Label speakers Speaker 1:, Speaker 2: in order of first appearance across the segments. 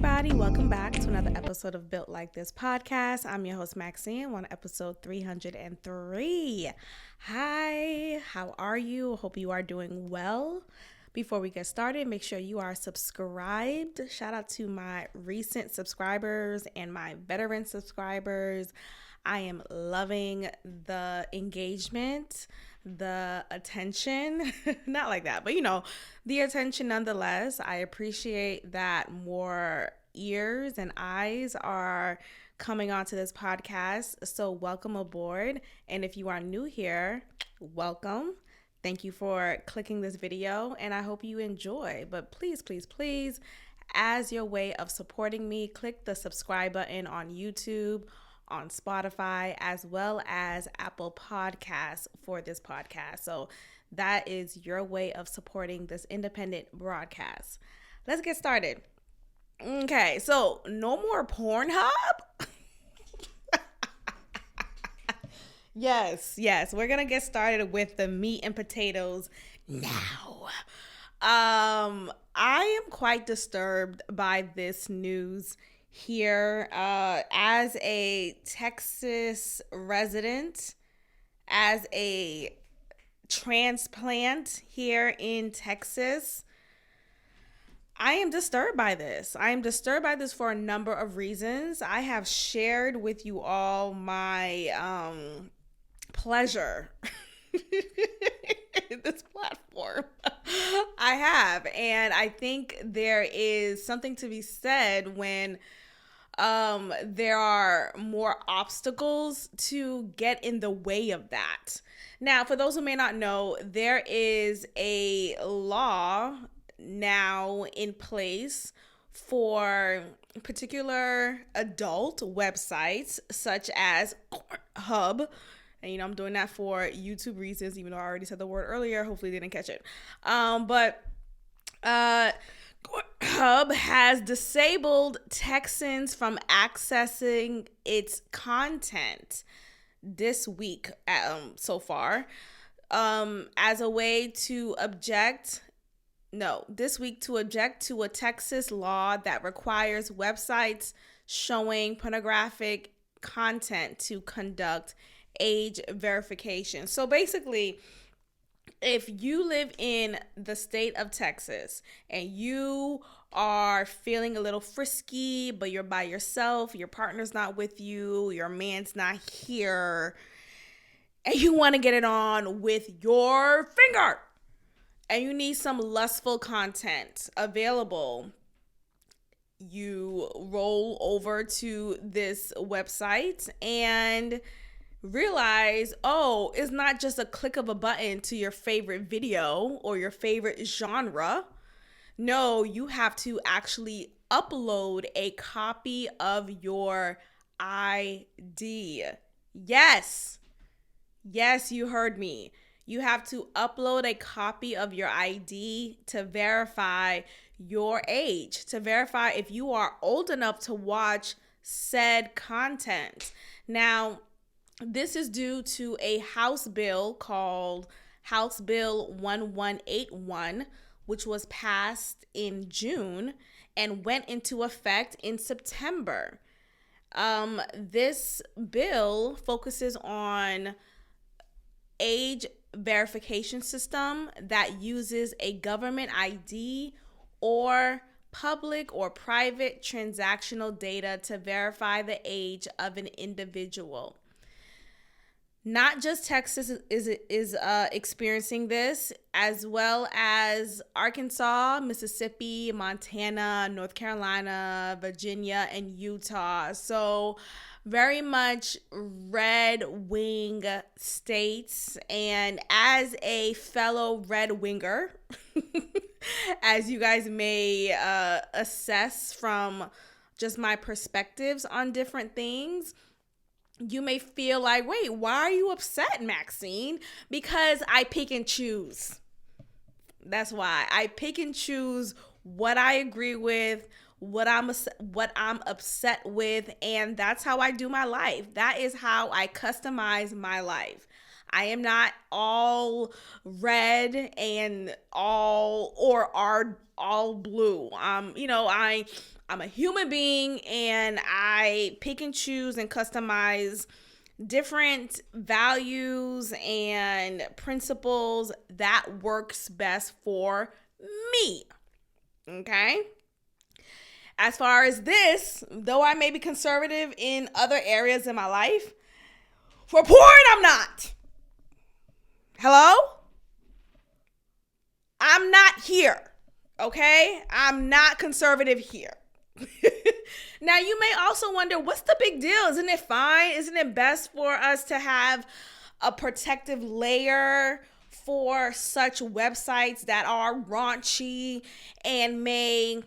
Speaker 1: everybody. Welcome back to another episode of Built Like This podcast. I'm your host, Maxine, on episode 303. Hi, how are you? Hope you are doing well. Before we get started, make sure you are subscribed. Shout out to my recent subscribers and my veteran subscribers. I am loving the engagement, the attention, not like that, but the attention nonetheless. I appreciate that more ears and eyes are coming onto this podcast. So welcome aboard. And if you are new here, welcome. Thank you for clicking this video and I hope you enjoy. But please, as your way of supporting me, click the subscribe button on YouTube, on Spotify, as well as Apple Podcasts for this podcast. So that is your way of supporting this independent broadcast. Let's get started. Okay, so no more Pornhub? Yes, we're gonna get started with the meat and potatoes now. I am quite disturbed by this news here. As a Texas resident, as a transplant here in Texas, I am disturbed by this. I am disturbed by this for a number of reasons. I have shared with you all my pleasure in this platform. I have, and I think there is something to be said when there are more obstacles to get in the way of that. Now, for those who may not know, there is a law now in place for particular adult websites such as Pornhub. And, I'm doing that for YouTube reasons, even though I already said the word earlier. Hopefully they didn't catch it. But Pornhub has disabled Texans from accessing its content this week so far as a way to object to a Texas law that requires websites showing pornographic content to conduct age verification. So basically, if you live in the state of Texas and you are feeling a little frisky, but you're by yourself, your partner's not with you, your man's not here, and you want to get it on with your finger, and you need some lustful content available, you roll over to this website and realize, oh, it's not just a click of a button to your favorite video or your favorite genre. No, you have to actually upload a copy of your ID. Yes, you heard me. You have to upload a copy of your ID to verify your age, to verify if you are old enough to watch said content. Now, this is due to a House bill called House Bill 1181, which was passed in June and went into effect in September. This bill focuses on age verification system that uses a government ID or public or private transactional data to verify the age of an individual. Not just Texas is experiencing this, as well as Arkansas, Mississippi, Montana, North Carolina, Virginia, and Utah. So very much red wing states. And as a fellow red winger, as you guys may assess from just my perspectives on different things, you may feel like, wait, why are you upset, Maxine? Because I pick and choose. That's why. I pick and choose what I agree with, what I'm upset with, and that's how I do my life. That is how I customize my life. I am not all red and all blue. I'm a human being, and I pick and choose and customize different values and principles that works best for me. Okay? As far as this, though I may be conservative in other areas in my life, for porn, I'm not. Hello? I'm not here. Okay? I'm not conservative here. Now, you may also wonder, what's the big deal? Isn't it fine? Isn't it best for us to have a protective layer for such websites that are raunchy and may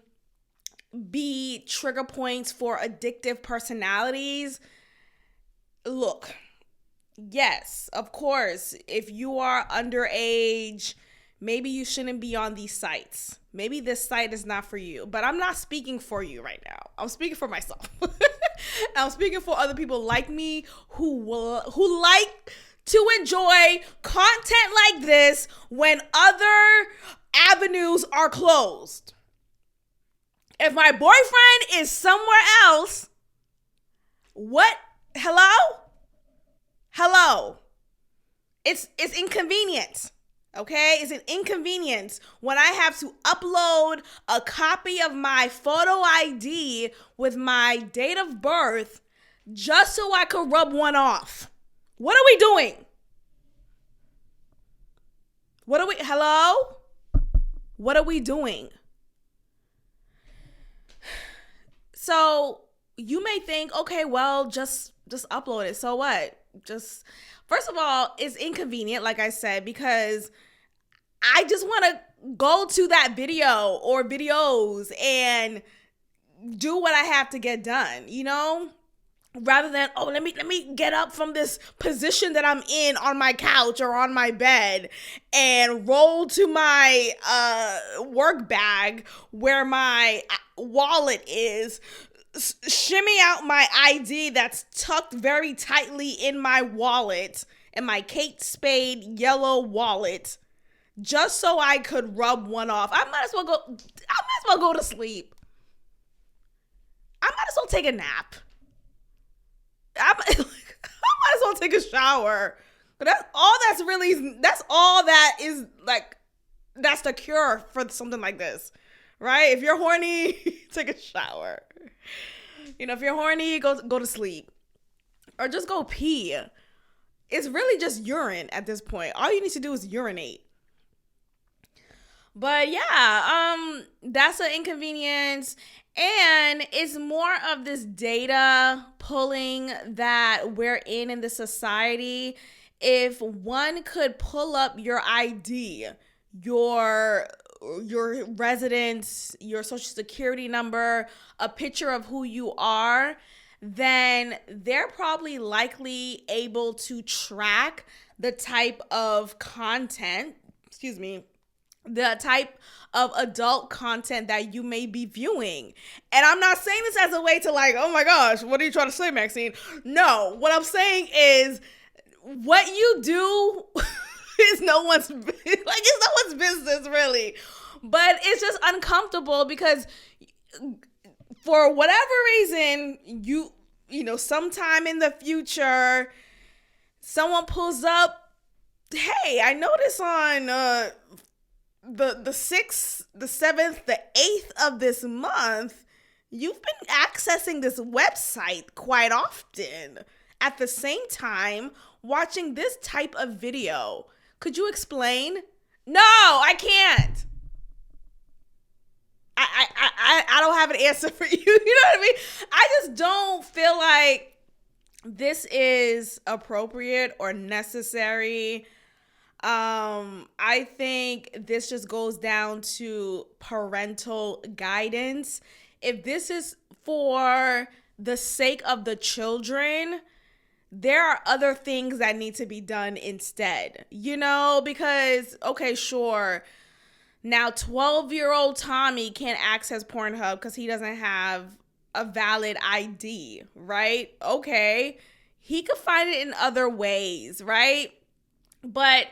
Speaker 1: be trigger points for addictive personalities? Look, yes, of course, if you are underage, maybe you shouldn't be on these sites. Maybe this site is not for you, but I'm not speaking for you right now. I'm speaking for myself. I'm speaking for other people like me who like to enjoy content like this when other avenues are closed. If my boyfriend is somewhere else, what? Hello? It's inconvenient. Okay? It's an inconvenience when I have to upload a copy of my photo ID with my date of birth just so I could rub one off. What are we doing? Hello? What are we doing? So you may think, okay, well, just upload it. So what? First of all, it's inconvenient, like I said, because I just want to go to that video or videos and do what I have to get done, rather than, let me get up from this position that I'm in on my couch or on my bed and roll to my work bag where my wallet is, shimmy out my ID that's tucked very tightly in my wallet, in my Kate Spade yellow wallet, just so I could rub one off. I might as well go to sleep. I might as well take a nap. I might as well take a shower. But that's all that is, like, that's the cure for something like this, right? If you're horny, take a shower. If you're horny, go to sleep. Or just go pee. It's really just urine at this point. All you need to do is urinate. But yeah, that's an inconvenience. And it's more of this data pulling that we're in the society. If one could pull up your ID, your residence, your social security number, a picture of who you are, then they're probably likely able to track the type of content, the type of adult content that you may be viewing. And I'm not saying this as a way to, like, oh my gosh, what are you trying to say, Maxine? No, what I'm saying is what you do is no one's business, really. But it's just uncomfortable because for whatever reason, sometime in the future, someone pulls up, hey, I noticed on the 6th, the 7th, the 8th of this month, you've been accessing this website quite often. At the same time, watching this type of video. Could you explain? No, I can't. I don't have an answer for you. You know what I mean? I just don't feel like this is appropriate or necessary. I think this just goes down to parental guidance. If this is for the sake of the children, there are other things that need to be done instead, because, okay, sure. Now, 12-year-old Tommy can't access Pornhub because he doesn't have a valid ID, right? Okay. He could find it in other ways, right? But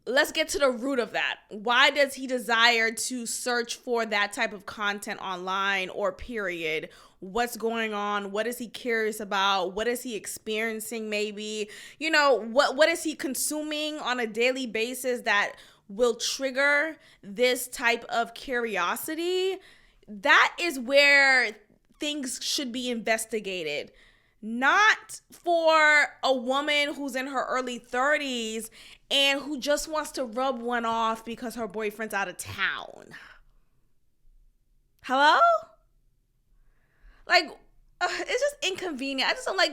Speaker 1: let's get to the root of that. Why does he desire to search for that type of content online, or period? What's going on? What is he curious about? What is he experiencing maybe? What is he consuming on a daily basis that will trigger this type of curiosity? That is where things should be investigated. Not for a woman who's in her early 30s and who just wants to rub one off because her boyfriend's out of town. Hello? Like, it's just inconvenient. I just don't like,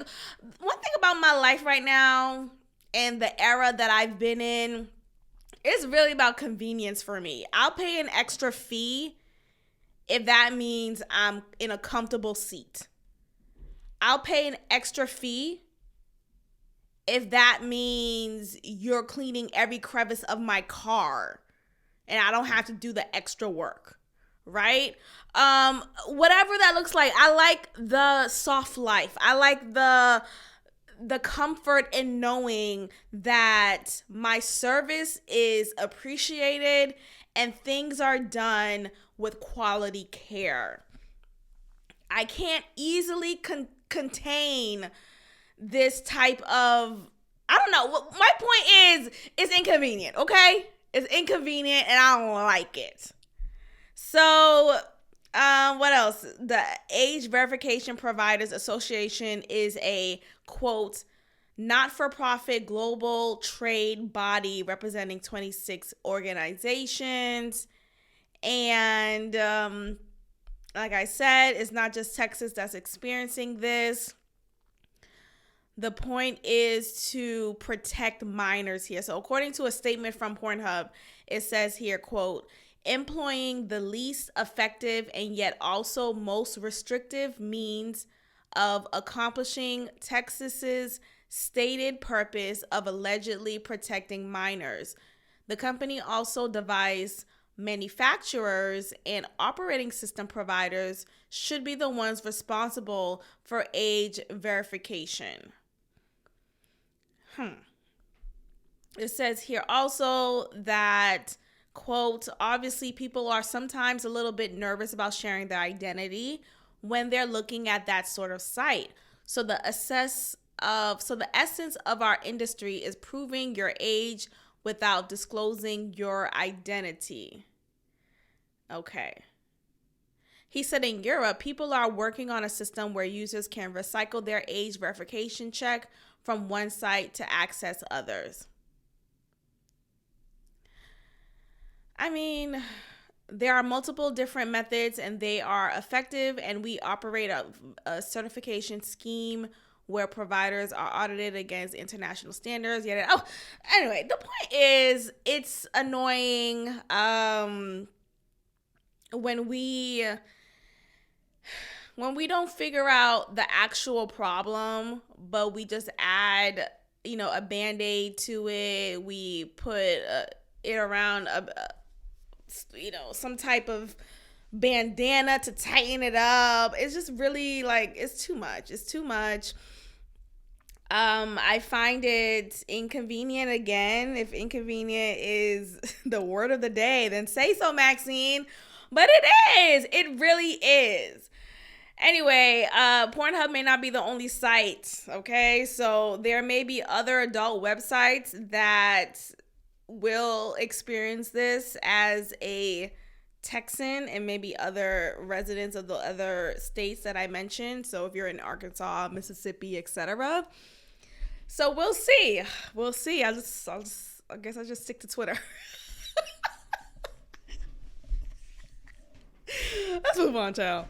Speaker 1: one thing about my life right now and the era that I've been in, it's really about convenience for me. I'll pay an extra fee if that means I'm in a comfortable seat. I'll pay an extra fee if that means you're cleaning every crevice of my car and I don't have to do the extra work, right? Whatever that looks like. I like the soft life. I like the comfort in knowing that my service is appreciated and things are done with quality care. I can't easily contain this type of, I don't know. My point is, it's inconvenient, okay? It's inconvenient and I don't like it. So, what else? The Age Verification Providers Association is a, quote, not-for-profit global trade body representing 26 organizations. And like I said, it's not just Texas that's experiencing this. The point is to protect minors here. So according to a statement from Pornhub, it says here, quote, employing the least effective and yet also most restrictive means of accomplishing Texas's stated purpose of allegedly protecting minors. The company also devised manufacturers and operating system providers should be the ones responsible for age verification. It says here also that, quote, obviously people are sometimes a little bit nervous about sharing their identity when they're looking at that sort of site. So the essence of our industry is proving your age without disclosing your identity. Okay. He said in Europe, people are working on a system where users can recycle their age verification check from one site to access others. I mean, there are multiple different methods and they are effective, and we operate a certification scheme where providers are audited against international standards. Anyway, the point is, it's annoying when we don't figure out the actual problem, but we just add, a Band-Aid to it. We put it around some type of bandana to tighten it up. It's just really it's too much. It's too much. I find it inconvenient again. If inconvenient is the word of the day, then say so, Maxine. But it is. It really is. Anyway, Pornhub may not be the only site, okay? So there may be other adult websites that will experience this as a Texan and maybe other residents of the other states that I mentioned. So if you're in Arkansas, Mississippi, etc. So we'll see. We'll see. I guess I'll just stick to Twitter. Let's move on, child.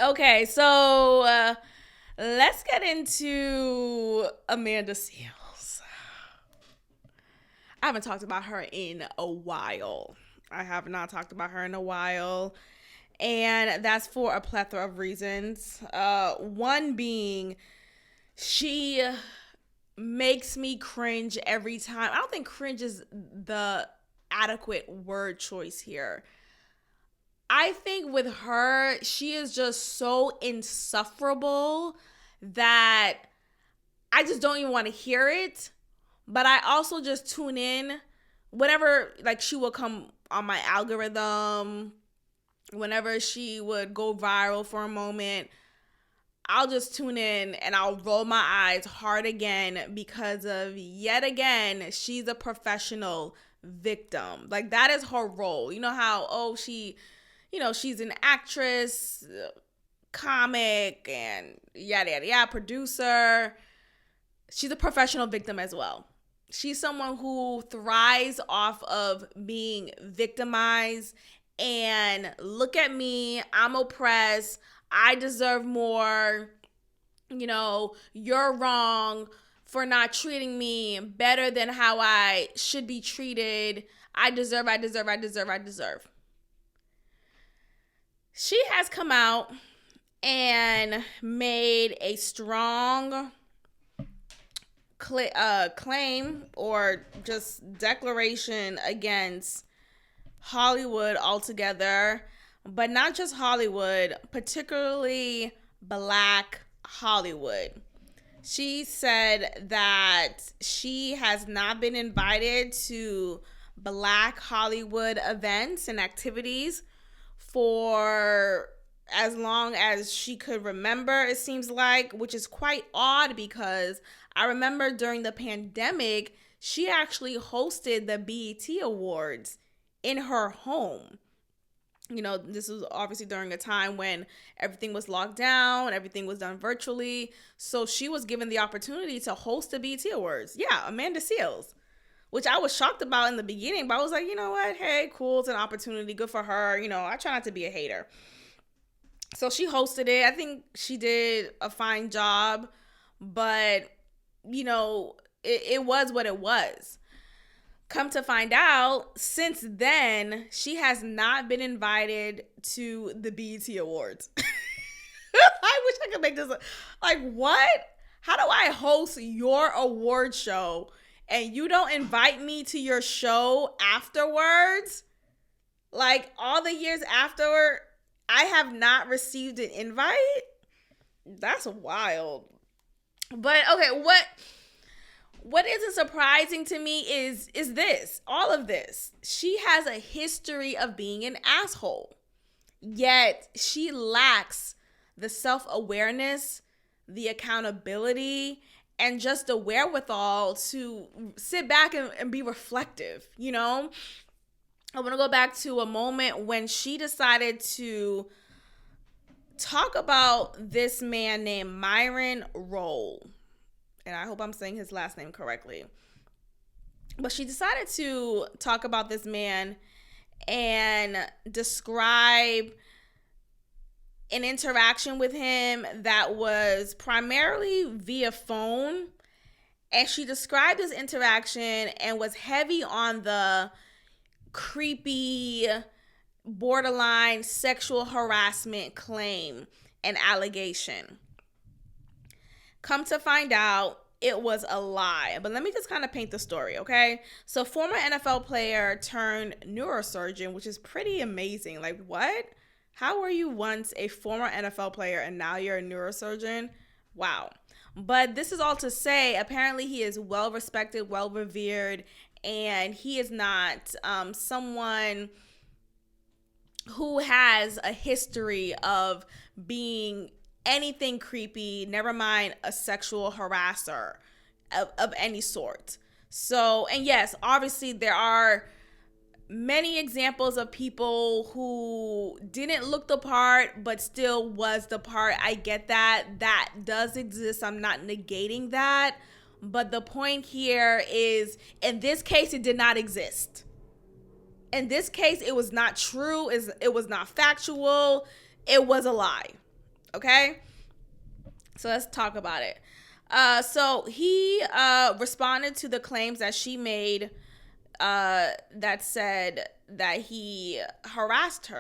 Speaker 1: Okay, so let's get into Amanda Seales. I haven't talked about her in a while. I have not talked about her in a while. And that's for a plethora of reasons. One being, she makes me cringe every time. I don't think cringe is the adequate word choice here. I think with her, she is just so insufferable that I just don't even want to hear it. But I also just tune in whenever, like, she would come on my algorithm, whenever she would go viral for a moment. I'll just tune in and I'll roll my eyes hard again because of, yet again, she's a professional victim. Like, that is her role. You know how, she's an actress, comic, and yada, yada, yada, producer. She's a professional victim as well. She's someone who thrives off of being victimized and look at me, I'm oppressed, I deserve more, you're wrong for not treating me better than how I should be treated. I deserve. She has come out and made a strong claim or just declaration against Hollywood altogether, but not just Hollywood, particularly Black Hollywood. She said that she has not been invited to Black Hollywood events and activities for as long as she could remember, it seems like, which is quite odd because I remember during the pandemic, she actually hosted the BET Awards in her home. This was obviously during a time when everything was locked down, everything was done virtually. So she was given the opportunity to host the BET Awards. Yeah, Amanda Seales, which I was shocked about in the beginning, but I was like, you know what? Hey, cool. It's an opportunity. Good for her. I try not to be a hater. So she hosted it. I think she did a fine job, but, it was what it was. Come to find out, since then, she has not been invited to the BET Awards. I wish I could make this. Like, what? How do I host your award show and you don't invite me to your show afterwards? Like, all the years afterward, I have not received an invite? That's wild. But, okay, what isn't surprising to me is all of this. She has a history of being an asshole, yet she lacks the self-awareness, the accountability, and just the wherewithal to sit back and be reflective. I want to go back to a moment when she decided to talk about this man named Myron Rolle. And I hope I'm saying his last name correctly. But she decided to talk about this man and describe an interaction with him that was primarily via phone. And she described this interaction and was heavy on the creepy, borderline sexual harassment claim and allegation. Come to find out, it was a lie. But let me just kind of paint the story, okay? So former NFL player turned neurosurgeon, which is pretty amazing. Like, what? How were you once a former NFL player and now you're a neurosurgeon? Wow. But this is all to say, apparently he is well respected, well revered, and he is not someone who has a history of being anything creepy, never mind a sexual harasser of any sort. So, and yes, obviously there are many examples of people who didn't look the part but still was the part. I get that. That does exist. I'm not negating that. But the point here is, in this case, it did not exist. In this case, it was not true. It was not factual. It was a lie. Okay? So let's talk about it. So he responded to the claims that she made that said that he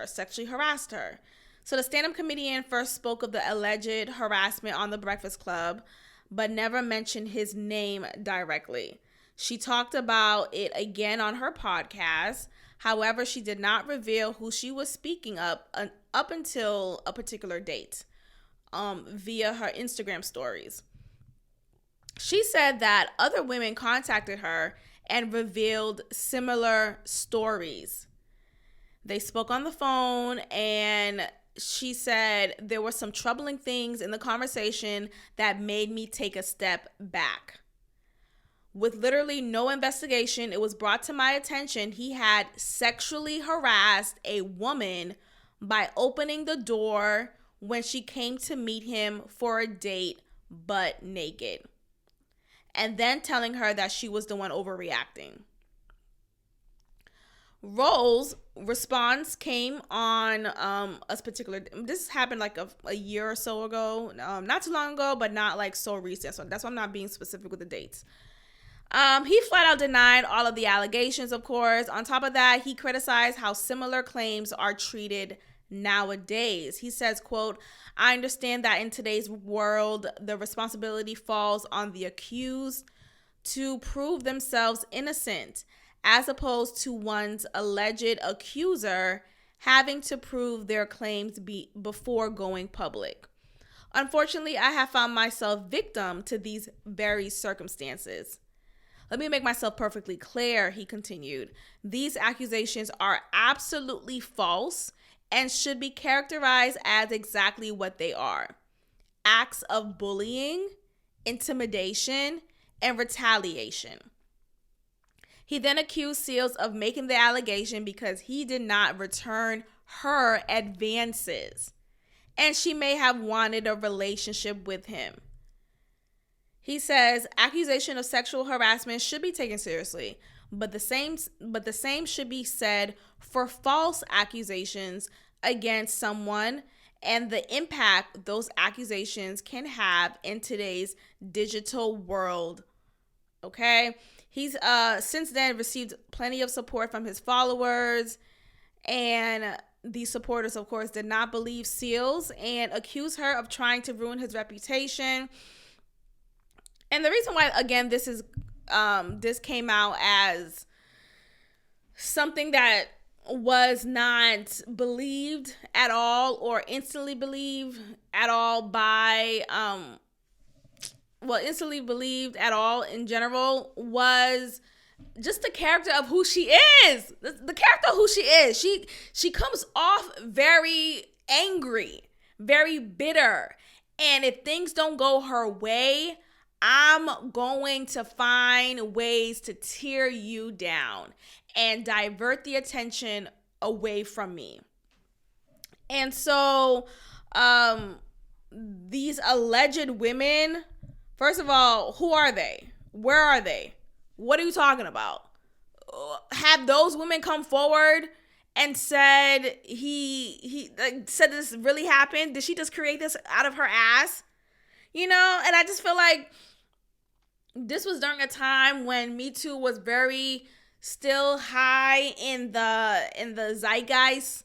Speaker 1: sexually harassed her. So the stand-up comedian first spoke of the alleged harassment on The Breakfast Club, but never mentioned his name directly. She talked about it again on her podcast. However, she did not reveal who she was speaking up until a particular date via her Instagram stories. She said that other women contacted her and revealed similar stories. They spoke on the phone, and she said there were some troubling things in the conversation that made me take a step back. With literally no investigation, it was brought to my attention he had sexually harassed a woman by opening the door when she came to meet him for a date, butt naked, and then telling her that she was the one overreacting. Roll's response came on a particular. This happened like a year or so ago, not too long ago, but not like so recent. So that's why I'm not being specific with the dates. He flat out denied all of the allegations, of course. On top of that, he criticized how similar claims are treated nowadays. He says, quote, "I understand that in today's world, the responsibility falls on the accused to prove themselves innocent, as opposed to one's alleged accuser having to prove their claims before going public. Unfortunately, I have found myself victim to these very circumstances. Let me make myself perfectly clear," he continued. "These accusations are absolutely false and should be characterized as exactly what they are: acts of bullying, intimidation, and retaliation." He then accused Seals of making the allegation because he did not return her advances, and she may have wanted a relationship with him. He says accusation of sexual harassment should be taken seriously, but the same should be said for false accusations against someone and the impact those accusations can have in today's digital world. Okay? He's since then received plenty of support from his followers, and these supporters, of course, did not believe Seals and accused her of trying to ruin his reputation. And the reason why, again, this came out as something that was not believed at all or instantly believed at all by instantly believed at all in general was just the character of who she is. The character of who she is. She comes off very angry, very bitter. And if things don't go her way, I'm going to find ways to tear you down and divert the attention away from me. And so these alleged women, first of all, who are they? Where are they? What are you talking about? Have those women come forward and said he said this really happened? Did she just create this out of her ass? You know, and I just feel like this was during a time when Me Too was very still high in the zeitgeist,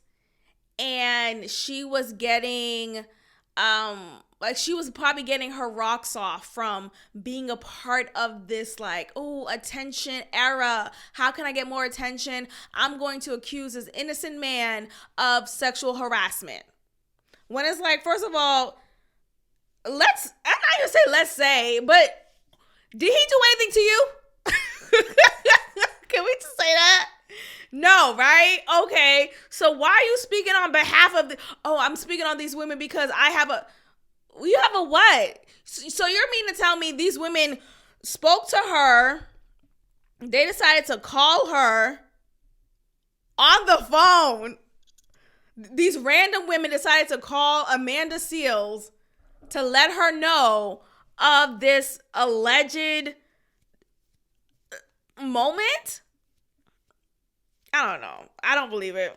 Speaker 1: and she was getting she was probably getting her rocks off from being a part of this attention era. How can I get more attention? I'm going to accuse this innocent man of sexual harassment. When it's like, first of all, I'm not gonna say let's say, but did he do anything to you? Can we just say that? No, right? Okay. So why are you speaking on behalf of I'm speaking on these women because you have a what? So you're meaning to tell me these women spoke to her, they decided to call her on the phone. These random women decided to call Amanda Seals to let her know of this alleged moment? I don't know. I don't believe it.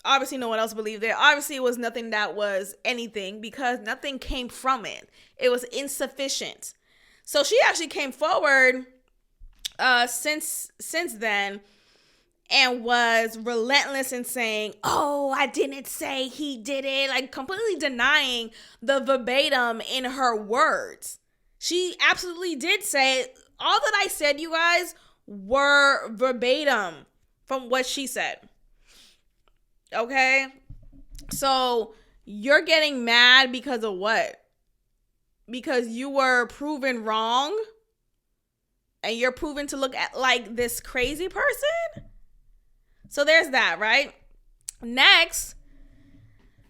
Speaker 1: Obviously, no one else believed it. Obviously, it was nothing that was anything because nothing came from it. It was insufficient. So she actually came forward since then and was relentless in saying, "Oh, I didn't say he did it," like completely denying the verbatim in her words. She absolutely did say all that I said, you guys, were verbatim from what she said. Okay? So you're getting mad because of what? because you were proven wrong and you're proven to look at like this crazy person. So there's that, right? Next,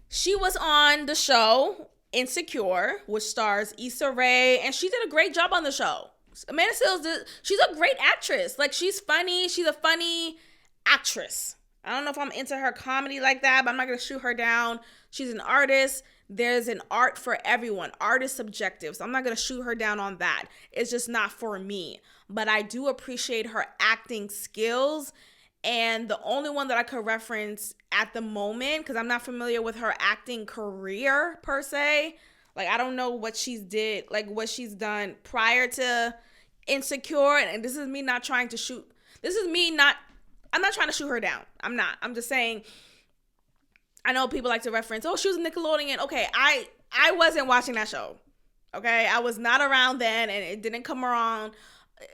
Speaker 1: she was on the show Insecure, which stars Issa Rae, and she did a great job on the show. Amanda Seales she's a great actress. Like, she's funny. She's a funny actress. I don't know if I'm into her comedy like that, but I'm not going to shoot her down. She's an artist. There's an art for everyone. Art is subjective, so I'm not going to shoot her down on that. It's just not for me. But I do appreciate her acting skills. And the only one that I could reference at the moment, because I'm not familiar with her acting career per se. Like, I don't know what she's done prior to Insecure. And this is me not trying to shoot. I'm not trying to shoot her down. I'm not. I'm just saying, I know people like to reference, oh, she was a Nickelodeon. Okay, I wasn't watching that show. Okay, I was not around then, and it didn't come around.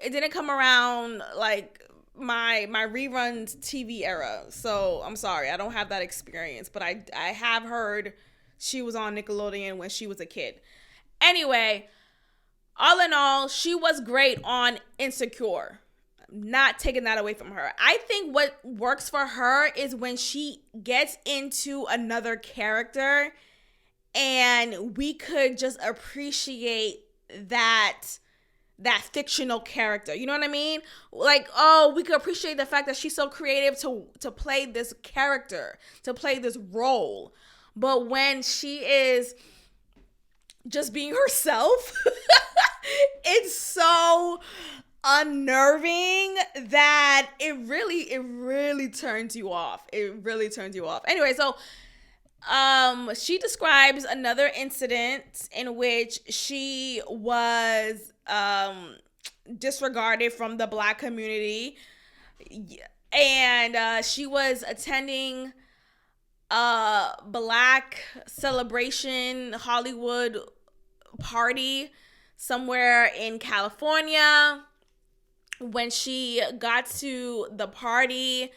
Speaker 1: It didn't come around like my reruns TV era. So I'm sorry, I don't have that experience. But I have heard she was on Nickelodeon when she was a kid. Anyway, all in all, she was great on Insecure. Not taking that away from her. I think what works for her is when she gets into another character and we could just appreciate that fictional character. You know what I mean? Like, oh, we could appreciate the fact that she's so creative to play this character, to play this role. But when she is just being herself, it's so unnerving that it really turns you off. It really turns you off. Anyway, so she describes another incident in which she was disregarded from the Black community, and she was attending a Black celebration Hollywood party somewhere in California. When she got to the party,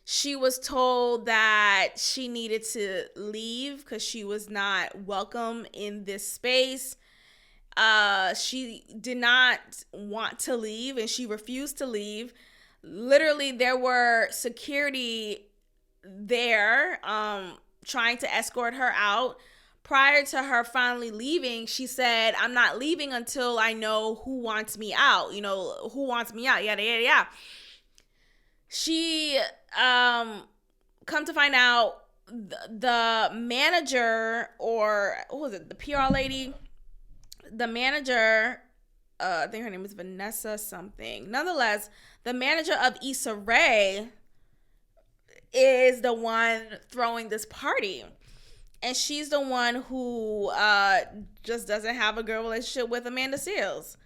Speaker 1: she was told that she needed to leave because she was not welcome in this space. She did not want to leave, and she refused to leave. Literally, there were security there trying to escort her out. Prior to her finally leaving, she said, I'm not leaving until I know who wants me out. You know, who wants me out, yada, yada, yada. She, come to find out, the manager, or what was it, the PR lady? The manager, I think her name is Vanessa something. Nonetheless, the manager of Issa Rae is the one throwing this party. And she's the one who just doesn't have a good relationship with Amanda Seales.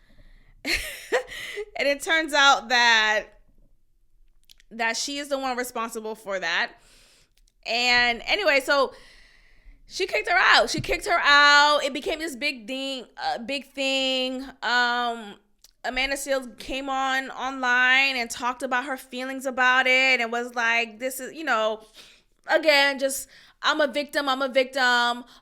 Speaker 1: And it turns out that she is the one responsible for that. And anyway, so she kicked her out. It became this big thing. Amanda Seales came online and talked about her feelings about it and was like, this is, again, just, I'm a victim,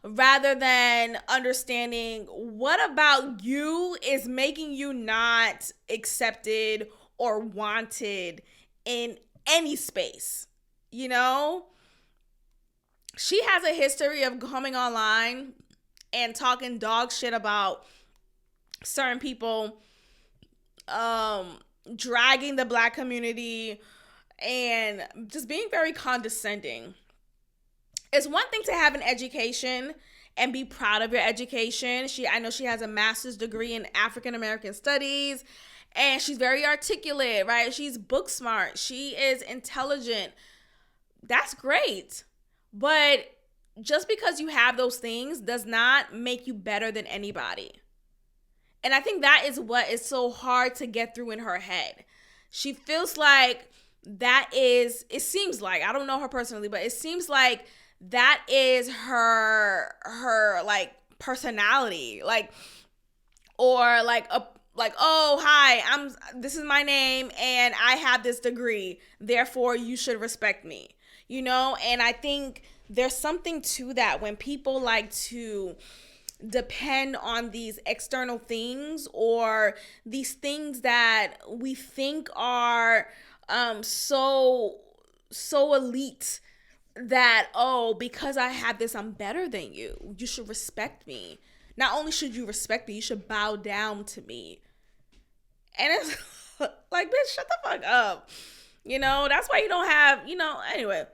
Speaker 1: rather than understanding what about you is making you not accepted or wanted in any space. She has a history of coming online and talking dog shit about certain people, dragging the Black community, and just being very condescending. It's one thing to have an education and be proud of your education. I know she has a master's degree in African American studies, and she's very articulate, right? She's book smart. She is intelligent. That's great. But just because you have those things does not make you better than anybody. And I think that is what is so hard to get through in her head. She feels like it seems like, I don't know her personally, but it seems like that is her like personality, oh, hi, this is my name and I have this degree, therefore you should respect me, and I think there's something to that when people like to depend on these external things or these things that we think are so elite that, oh, because I have this, I'm better than you. You should respect me. Not only should you respect me, you should bow down to me. And it's like, bitch, shut the fuck up. That's why you don't have, anyway.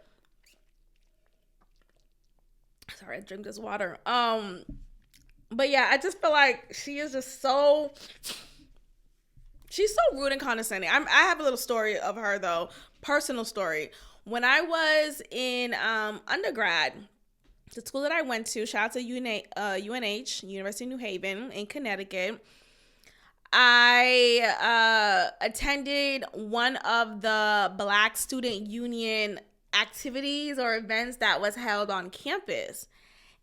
Speaker 1: Sorry, I drink this water. But yeah, I just feel like she is just she's so rude and condescending. I have a little story of her though, personal story. When I was in undergrad, the school that I went to, shout out to UNH, University of New Haven in Connecticut, I attended one of the Black Student Union activities or events that was held on campus.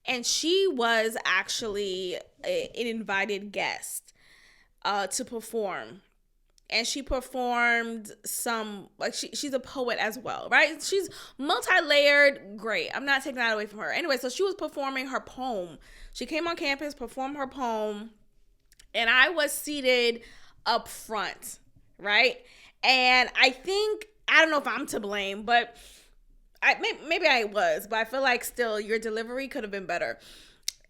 Speaker 1: And she was actually an invited guest to perform. And she performed some, like, she's a poet as well, right? She's multi-layered, great. I'm not taking that away from her. Anyway, so she was performing her poem. She came on campus, performed her poem, and I was seated up front, right? And I don't know if I'm to blame, but maybe I was, but I feel like still your delivery could have been better.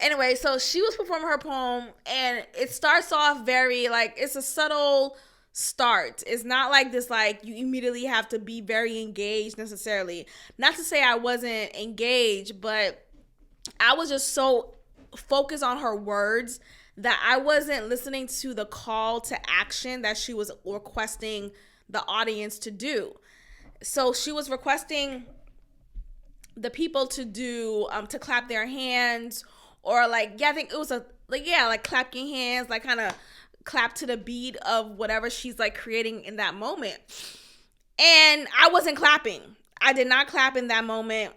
Speaker 1: Anyway, so she was performing her poem, and it starts off very, like, it's a subtle start. It's not like this, like, you immediately have to be very engaged necessarily. Not to say I wasn't engaged, but I was just so focused on her words that I wasn't listening to the call to action that she was requesting the audience to do. So she was requesting the people to do, to clap their hands, or like, yeah, I think it was like clap your hands, like kind of clap to the beat of whatever she's like creating in that moment. And I wasn't clapping. I did not clap in that moment.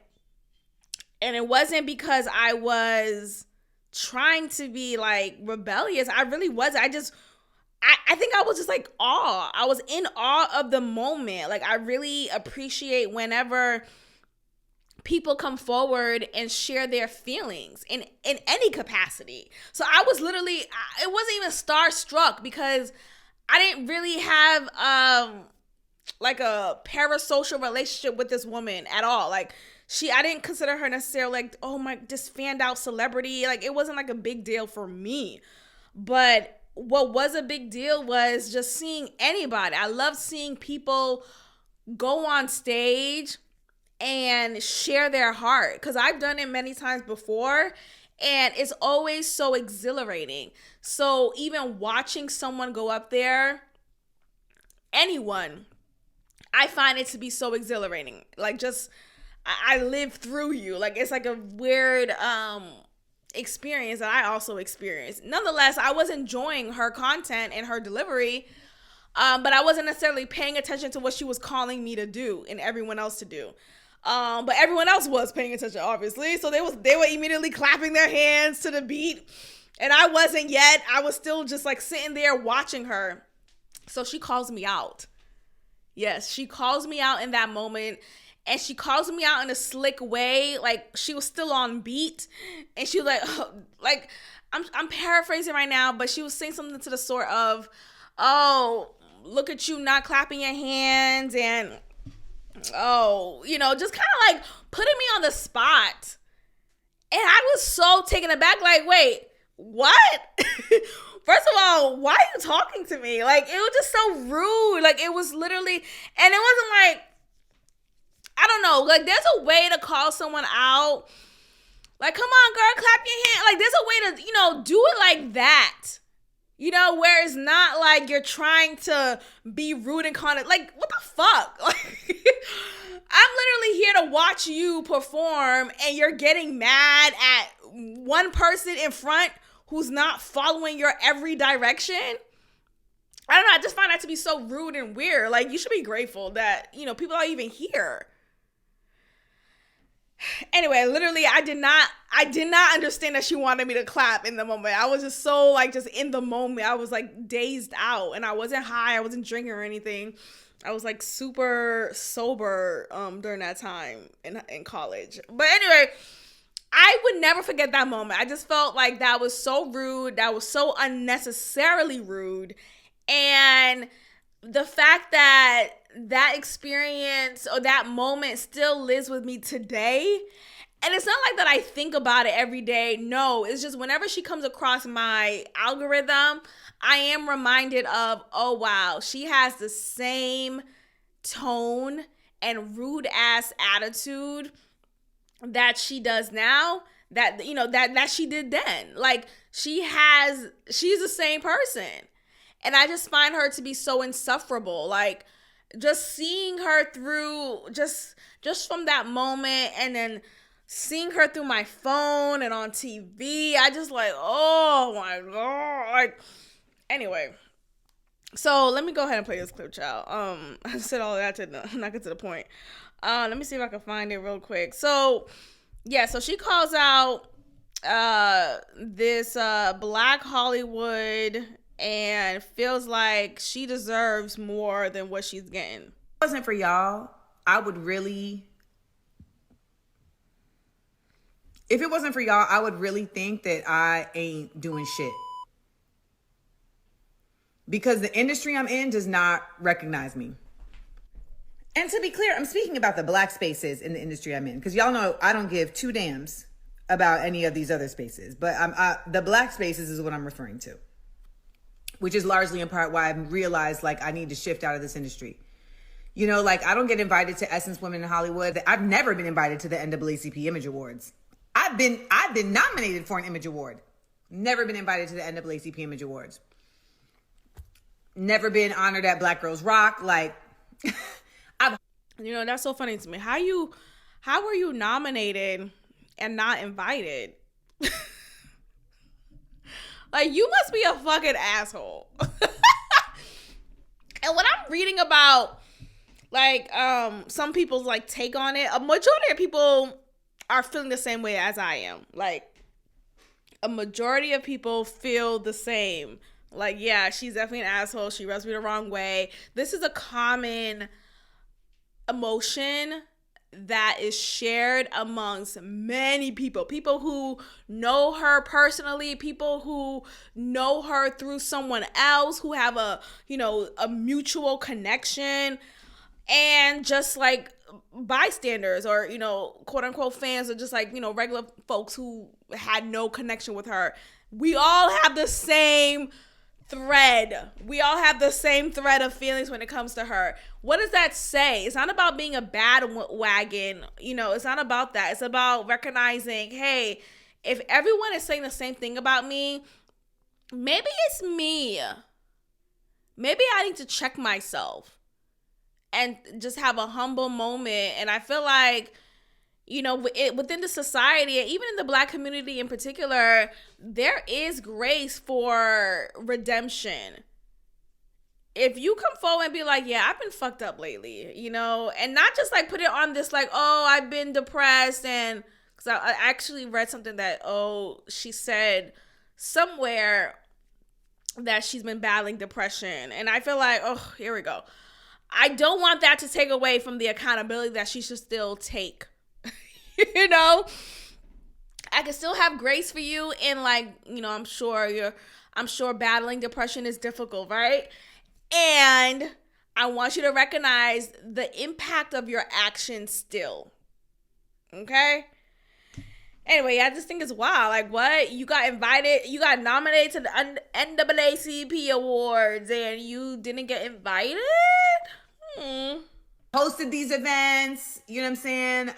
Speaker 1: And it wasn't because I was trying to be like rebellious. I really wasn't. I think I was just like awe. I was in awe of the moment. Like, I really appreciate whenever people come forward and share their feelings in any capacity. So I was literally, it wasn't even starstruck because I didn't really have like a parasocial relationship with this woman at all. Like, I didn't consider her necessarily like, oh my, this fanned out celebrity. Like, it wasn't like a big deal for me. But what was a big deal was just seeing anybody. I love seeing people go on stage and share their heart, because I've done it many times before, and it's always so exhilarating. So even watching someone go up there, anyone, I find it to be so exhilarating. Like, just, I live through you. Like, it's like a weird experience that I also experienced. Nonetheless, I was enjoying her content and her delivery, but I wasn't necessarily paying attention to what she was calling me to do and everyone else to do. But everyone else was paying attention, obviously. So they were immediately clapping their hands to the beat, and I wasn't yet. I was still just like sitting there watching her. So she calls me out. Yes, she calls me out in that moment, and she calls me out in a slick way. Like, she was still on beat, and she was like, oh, like, I'm paraphrasing right now, but she was saying something to the sort of, oh, look at you not clapping your hands, and oh, just kind of like putting me on the spot. And I was so taken aback, like, wait, what? First of all, why are you talking to me? Like, it was just so rude. Like, it was literally, and it wasn't like, I don't know, like, there's a way to call someone out. Like, come on, girl, clap your hand. Like, there's a way to, do it like that. Where it's not like you're trying to be rude and like, what the fuck? Like, I'm literally here to watch you perform, and you're getting mad at one person in front who's not following your every direction. I don't know, I just find that to be so rude and weird. Like, you should be grateful that, people are even here. Anyway, literally, I did not understand that she wanted me to clap in the moment. I was just so, like, just in the moment. I was, like, dazed out, and I wasn't high. I wasn't drinking or anything. I was, like, super sober during that time in college. But anyway, I would never forget that moment. I just felt like that was so rude. That was so unnecessarily rude. And the fact that that experience or that moment still lives with me today. And it's not like that I think about it every day. No, it's just whenever she comes across my algorithm, I am reminded of, oh, wow, she has the same tone and rude ass attitude that she does now, that that she did then. Like she's the same person. And I just find her to be so insufferable. Like just seeing her through just from that moment, and then seeing her through my phone and on TV, I just like, oh my God. Like, anyway, so let me go ahead and play this clip, child. I said all of that to not get to the point. Let me see if I can find it real quick. So, yeah, so she calls out this Black Hollywood and feels like she deserves more than what she's getting.
Speaker 2: If it wasn't for y'all, I would really think that I ain't doing shit. Because the industry I'm in does not recognize me. And to be clear, I'm speaking about the Black spaces in the industry I'm in. Because y'all know I don't give two damns about any of these other spaces. But the Black spaces is what I'm referring to. Which is largely in part why I've realized like I need to shift out of this industry. You know, like I don't get invited to Essence Women in Hollywood. I've never been invited to the NAACP Image Awards. I've been nominated for an Image Award. Never been invited to the NAACP Image Awards. Never been honored at Black Girls Rock. Like,
Speaker 1: that's so funny to me. How were you nominated and not invited? Like, you must be a fucking asshole. And when I'm reading about, like, some people's, like, take on it, a majority of people are feeling the same way as I am. Like, a majority of people feel the same. Like, yeah, she's definitely an asshole. She rubs me the wrong way. This is a common emotion that is shared amongst many people. People who know her personally, people who know her through someone else, who have a mutual connection, and just like bystanders or, quote unquote fans, or just like, regular folks who had no connection with her. We all have the same thread. We all have the same thread of feelings when it comes to her. What does that say? It's not about being a bandwagon. It's not about that. It's about recognizing, hey, if everyone is saying the same thing about me, maybe it's me. Maybe I need to check myself and just have a humble moment. And I feel like, within the society, and even in the Black community in particular, there is grace for redemption. If you come forward and be like, yeah, I've been fucked up lately, and not just like put it on this like, oh, I've been depressed, and because I actually read something that, she said somewhere that she's been battling depression, and I feel like, oh, here we go. I don't want that to take away from the accountability that she should still take. I can still have grace for you, and like, I'm sure battling depression is difficult, right? And I want you to recognize the impact of your actions still. Okay? Anyway, I just think it's wild. Like, what? You got nominated to the NAACP Awards and you didn't get invited?
Speaker 2: Hosted these events, you know what I'm saying?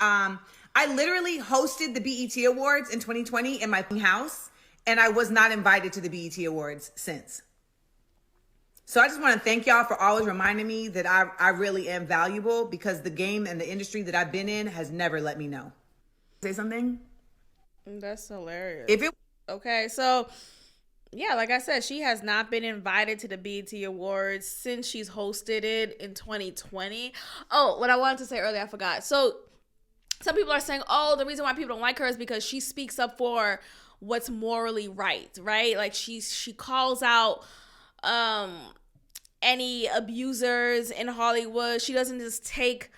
Speaker 2: I literally hosted the BET Awards in 2020 in my house, and I was not invited to the BET Awards since. So I just want to thank y'all for always reminding me that I really am valuable, because the game and the industry that I've been in has never let me know. Say something?
Speaker 1: That's hilarious.
Speaker 2: Okay,
Speaker 1: so yeah, like I said, she has not been invited to the BET Awards since she's hosted it in 2020. Oh, what I wanted to say earlier, I forgot. So some people are saying, oh, the reason why people don't like her is because she speaks up for what's morally right? Like she calls out any abusers in Hollywood. She doesn't just take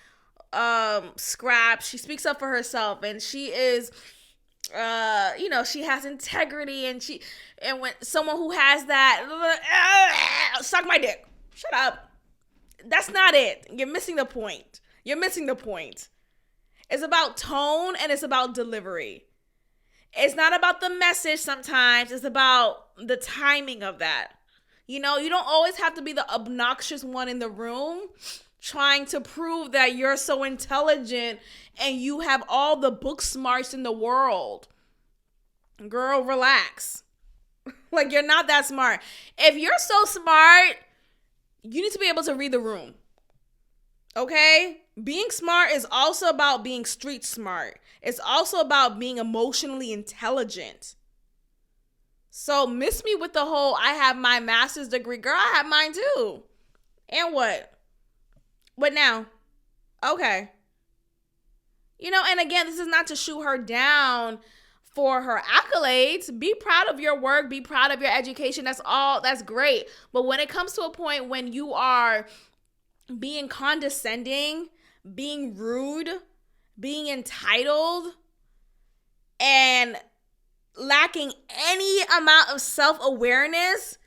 Speaker 1: scraps. She speaks up for herself, and she is she has integrity, and when someone who has that, suck my dick. Shut up. That's not it. You're missing the point. It's about tone and it's about delivery. It's not about the message sometimes. It's about the timing of that. You don't always have to be the obnoxious one in the room trying to prove that you're so intelligent and you have all the book smarts in the world. Girl, relax. Like, you're not that smart. If you're so smart, you need to be able to read the room. Okay? Being smart is also about being street smart. It's also about being emotionally intelligent. So miss me with the whole, I have my master's degree. Girl, I have mine too. And what? What now? Okay. And again, this is not to shoot her down for her accolades. Be proud of your work. Be proud of your education. That's great. But when it comes to a point when you are being condescending, being rude, being entitled, and lacking any amount of self-awareness,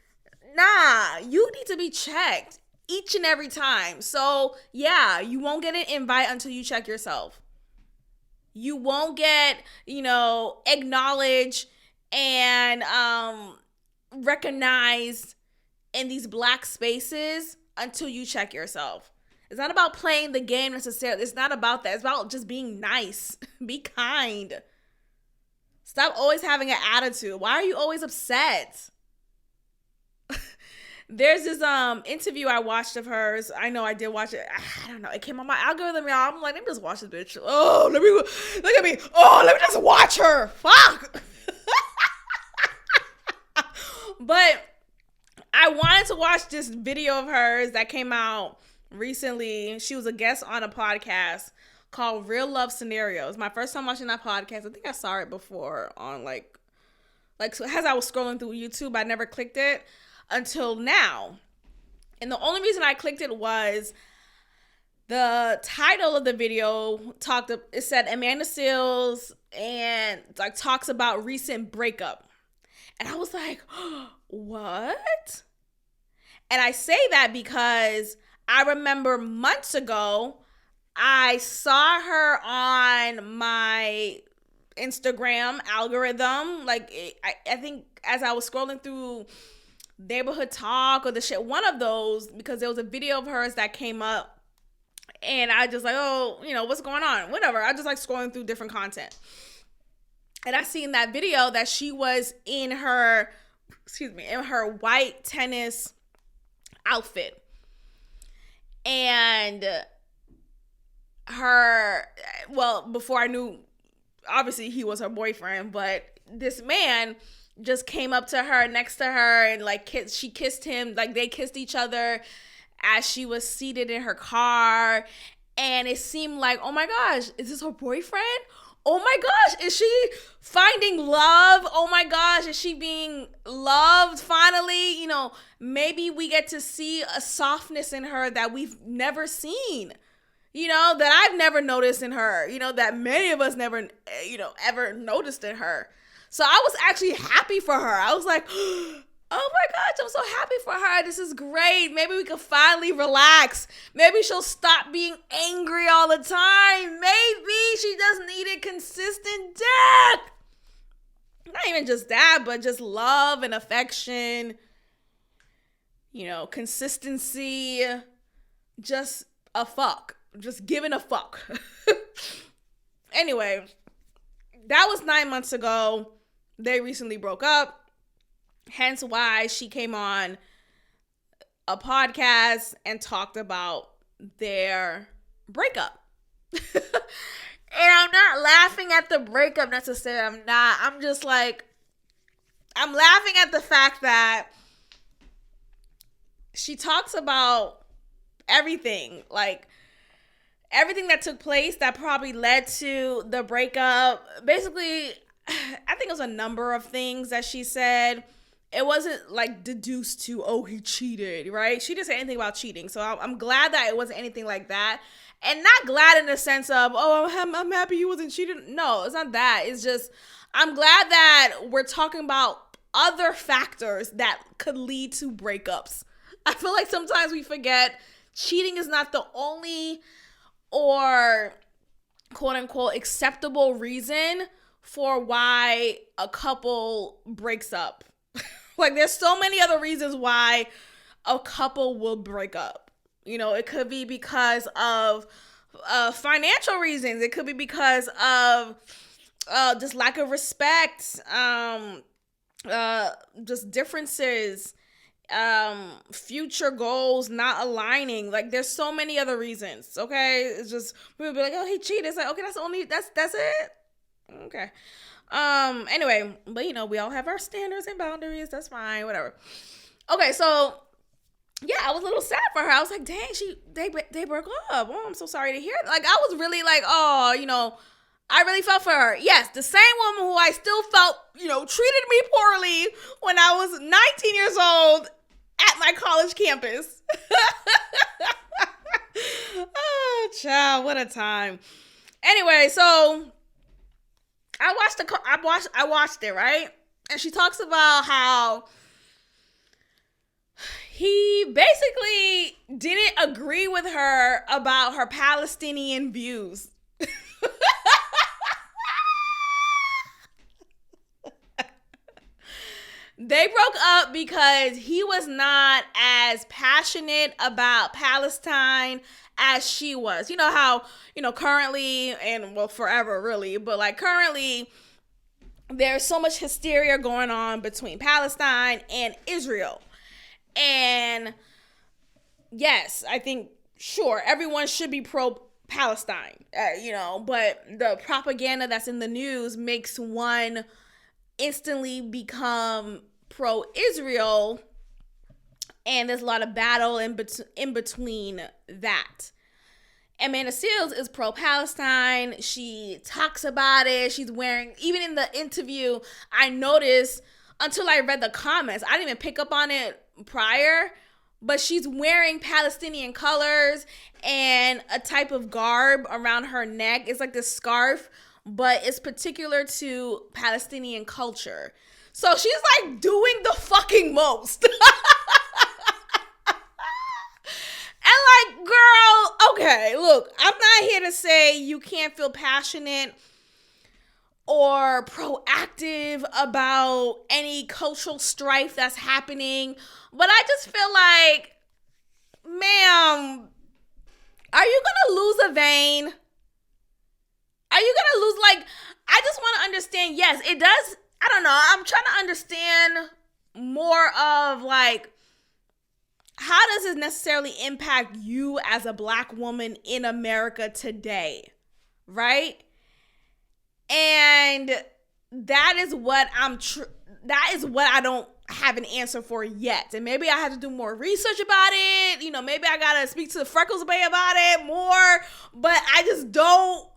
Speaker 1: you need to be checked each and every time. So yeah, you won't get an invite until you check yourself. You won't get, acknowledged and recognized in these black spaces until you check yourself. It's not about playing the game necessarily. It's not about that. It's about just being nice. Be kind. Stop always having an attitude. Why are you always upset? There's this interview I watched of hers. I know I did watch it. I don't know. It came on my algorithm, y'all. I'm like, let me just watch this bitch. Oh, look at me. Oh, let me just watch her. Fuck. But I wanted to watch this video of hers that came out recently. She was a guest on a podcast called Real Love Scenarios. My first time watching that podcast. I think I saw it before on like as I was scrolling through YouTube. I never clicked it until now. And the only reason I clicked it was the title of the video it said Amanda Seales and talks about recent breakup. And I was like, what? And I say that because I remember months ago, I saw her on my Instagram algorithm. I think as I was scrolling through Neighborhood Talk or the shit, one of those, because there was a video of hers that came up and I just what's going on? Whatever. I just scrolling through different content. And I seen that video that she was in her white tennis outfit. And before I knew, obviously he was her boyfriend, but this man just came up to her, next to her, and she kissed him, they kissed each other as she was seated in her car. And it seemed like, oh my gosh, is this her boyfriend? Oh my gosh, is she finding love? Oh my gosh, is she being loved finally? Maybe we get to see a softness in her that we've never seen, that I've never noticed in her, that many of us never, ever noticed in her. So I was actually happy for her. I was like, oh my gosh, I'm so happy for her. This is great. Maybe we can finally relax. Maybe she'll stop being angry all the time. Maybe she just needed consistent dick. Not even just that, but just love and affection. Consistency. Just a fuck. Just giving a fuck. Anyway, that was 9 months ago. They recently broke up. Hence why she came on a podcast and talked about their breakup. And I'm not laughing at the breakup necessarily. I'm just I'm laughing at the fact that she talks about everything. Everything that took place that probably led to the breakup. Basically, I think it was a number of things that she said. It wasn't deduced to, oh, he cheated, right? She didn't say anything about cheating. So I'm glad that it wasn't anything like that. And not glad in the sense of, oh, I'm happy you wasn't cheating. No, it's not that. It's just, I'm glad that we're talking about other factors that could lead to breakups. I feel like sometimes we forget cheating is not the only or quote unquote acceptable reason for why a couple breaks up. Like there's so many other reasons why a couple will break up. You know, it could be because of financial reasons. It could be because of just lack of respect, just differences, future goals not aligning. Like there's so many other reasons. Okay, it's just people be like, oh, he cheated. It's like, okay, that's it. Okay. Anyway, but you know, we all have our standards and boundaries. That's fine. Whatever. Okay, so yeah, I was a little sad for her. I was like, dang, they broke up. Oh, I'm so sorry to hear that. Like, I was really like, oh, you know, I really felt for her. Yes, the same woman who I still felt, you know, treated me poorly when I was 19 years old at my college campus. Oh, child, what a time. Anyway, so I watched it, right? And she talks about how he basically didn't agree with her about her Palestinian views. They broke up because he was not as passionate about Palestine as she was. You know how, you know, currently, and well, forever really, but like currently, there's so much hysteria going on between Palestine and Israel. And yes, I think, sure, everyone should be pro-Palestine, you know, but the propaganda that's in the news makes one instantly become pro-Israel, and there's a lot of battle in between that. Amanda Seales is pro-Palestine. She talks about it. She's wearing, even in the interview, I noticed, until I read the comments, I didn't even pick up on it prior, but she's wearing Palestinian colors and a type of garb around her neck. It's like this scarf, but it's particular to Palestinian culture. So she's like doing the fucking most. And like, girl, okay, look, I'm not here to say you can't feel passionate or proactive about any cultural strife that's happening, but I just feel like, ma'am, are you gonna lose a vein? Are you gonna lose, like, I just want to understand, yes, it does, I don't know, I'm trying to understand more of, like, how does this necessarily impact you as a Black woman in America today, right? And that is what I don't have an answer for yet. And maybe I have to do more research about it. You know, maybe I got to speak to the Freckles Bay about it more, but I just don't.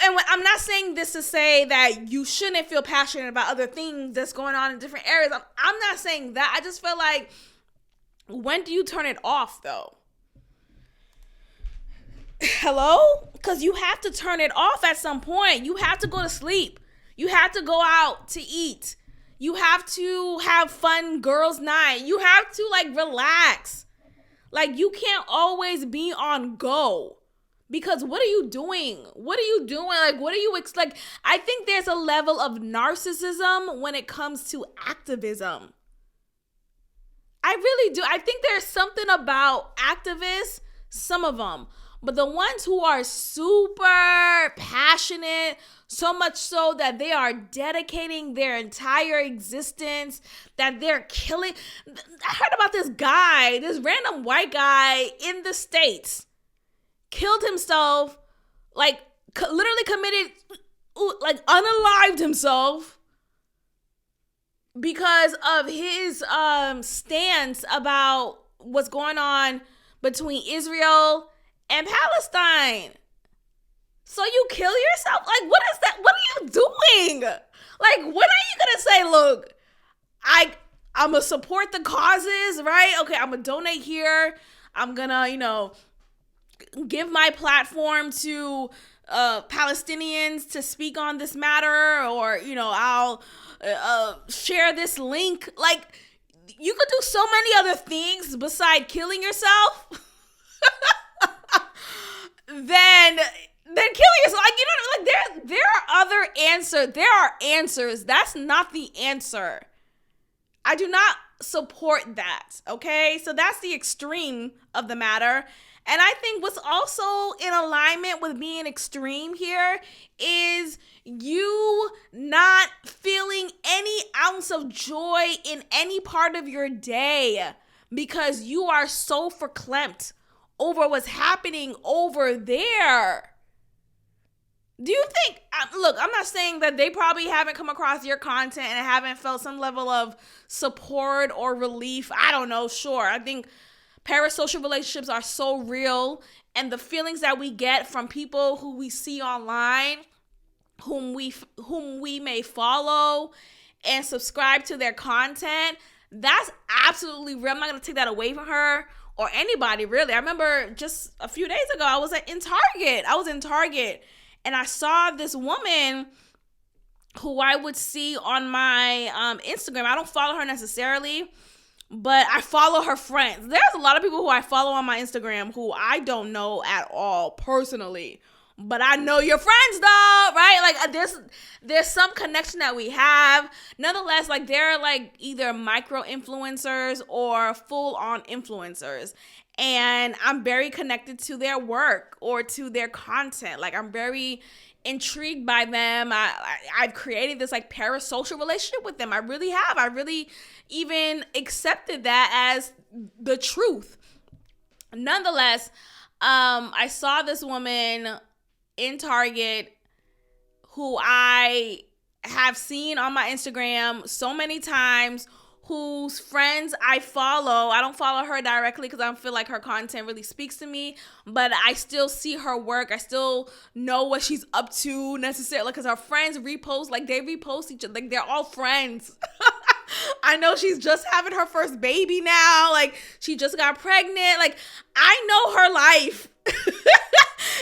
Speaker 1: And I'm not saying this to say that you shouldn't feel passionate about other things that's going on in different areas. I'm not saying that. I just feel like, when do you turn it off, though? Hello? Because you have to turn it off at some point. You have to go to sleep. You have to go out to eat. You have to have fun girls' night. You have to, like, relax. Like, you can't always be on go. Because what are you doing? What are you doing? Like, what are you, like, I think there's a level of narcissism when it comes to activism. I really do. I think there's something about activists, some of them, but the ones who are super passionate, so much so that they are dedicating their entire existence, that they're killing. I heard about this guy, this random white guy in the States, killed himself, like literally committed, like unalived himself, because of his stance about what's going on between Israel and Palestine. So you kill yourself? Like, what is that? What are you doing? Like, when are you gonna say, look, I'm gonna support the causes, right? Okay, I'm gonna donate here. I'm gonna, give my platform to Palestinians to speak on this matter, or I'll share this link. Like, you could do so many other things beside killing yourself than killing yourself. Like, there are other answers. There are answers. That's not the answer. I do not support that. Okay, so that's the extreme of the matter. And I think what's also in alignment with being extreme here is you not feeling any ounce of joy in any part of your day because you are so verklempt over what's happening over there. Do you think, look, I'm not saying that they probably haven't come across your content and haven't felt some level of support or relief. I don't know, sure. I think parasocial relationships are so real, and the feelings that we get from people who we see online, whom we may follow and subscribe to their content, that's absolutely real. I'm not going to take that away from her or anybody, really. I remember just a few days ago, I was in Target. And I saw this woman who I would see on my Instagram. I don't follow her necessarily, but I follow her friends. There's a lot of people who I follow on my Instagram who I don't know at all personally, but I know your friends though, right? Like, there's some connection that we have. Nonetheless, like, they're like either micro influencers or full on influencers. And I'm very connected to their work or to their content. Like, I'm very intrigued by them. I've created this like parasocial relationship with them. I really have. I really even accepted that as the truth. Nonetheless, I saw this woman in Target who I have seen on my Instagram so many times, whose friends I follow. I don't follow her directly because I don't feel like her content really speaks to me, but I still see her work. I still know what she's up to necessarily because her friends repost, like they repost each other, like they're all friends. I know she's just having her first baby now. Like, she just got pregnant. Like, I know her life. And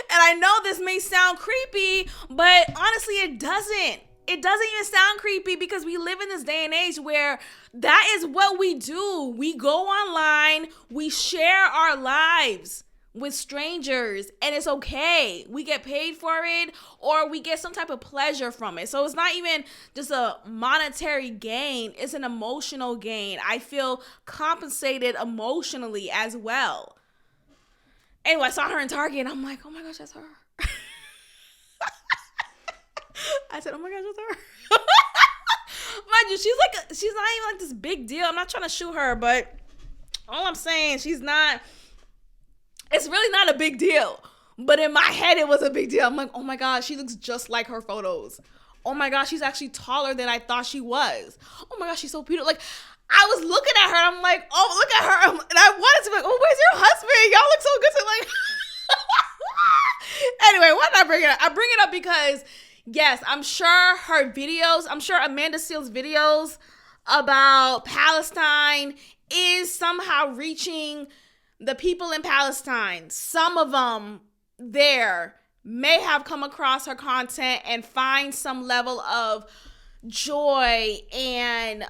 Speaker 1: I know this may sound creepy, but honestly, it doesn't. It doesn't even sound creepy because we live in this day and age where that is what we do. We go online, we share our lives with strangers, and it's okay. We get paid for it, or we get some type of pleasure from it. So it's not even just a monetary gain, it's an emotional gain. I feel compensated emotionally as well. Anyway, I saw her in Target and I'm like, oh my gosh, that's her. I said, oh my gosh, that's her. Mind you, she's not even like this big deal. I'm not trying to shoot her, but all I'm saying, it's really not a big deal. But in my head, it was a big deal. I'm like, oh my gosh, she looks just like her photos. Oh my gosh, she's actually taller than I thought she was. Oh my gosh, she's so beautiful. Like, I was looking at her and I'm like, oh, look at her. And I wanted to be like, oh, where's your husband? Y'all look so good. So like, anyway, why did I bring it up? I bring it up because, yes, I'm sure Amanda Seales' videos about Palestine is somehow reaching the people in Palestine. Some of them there may have come across her content and find some level of joy and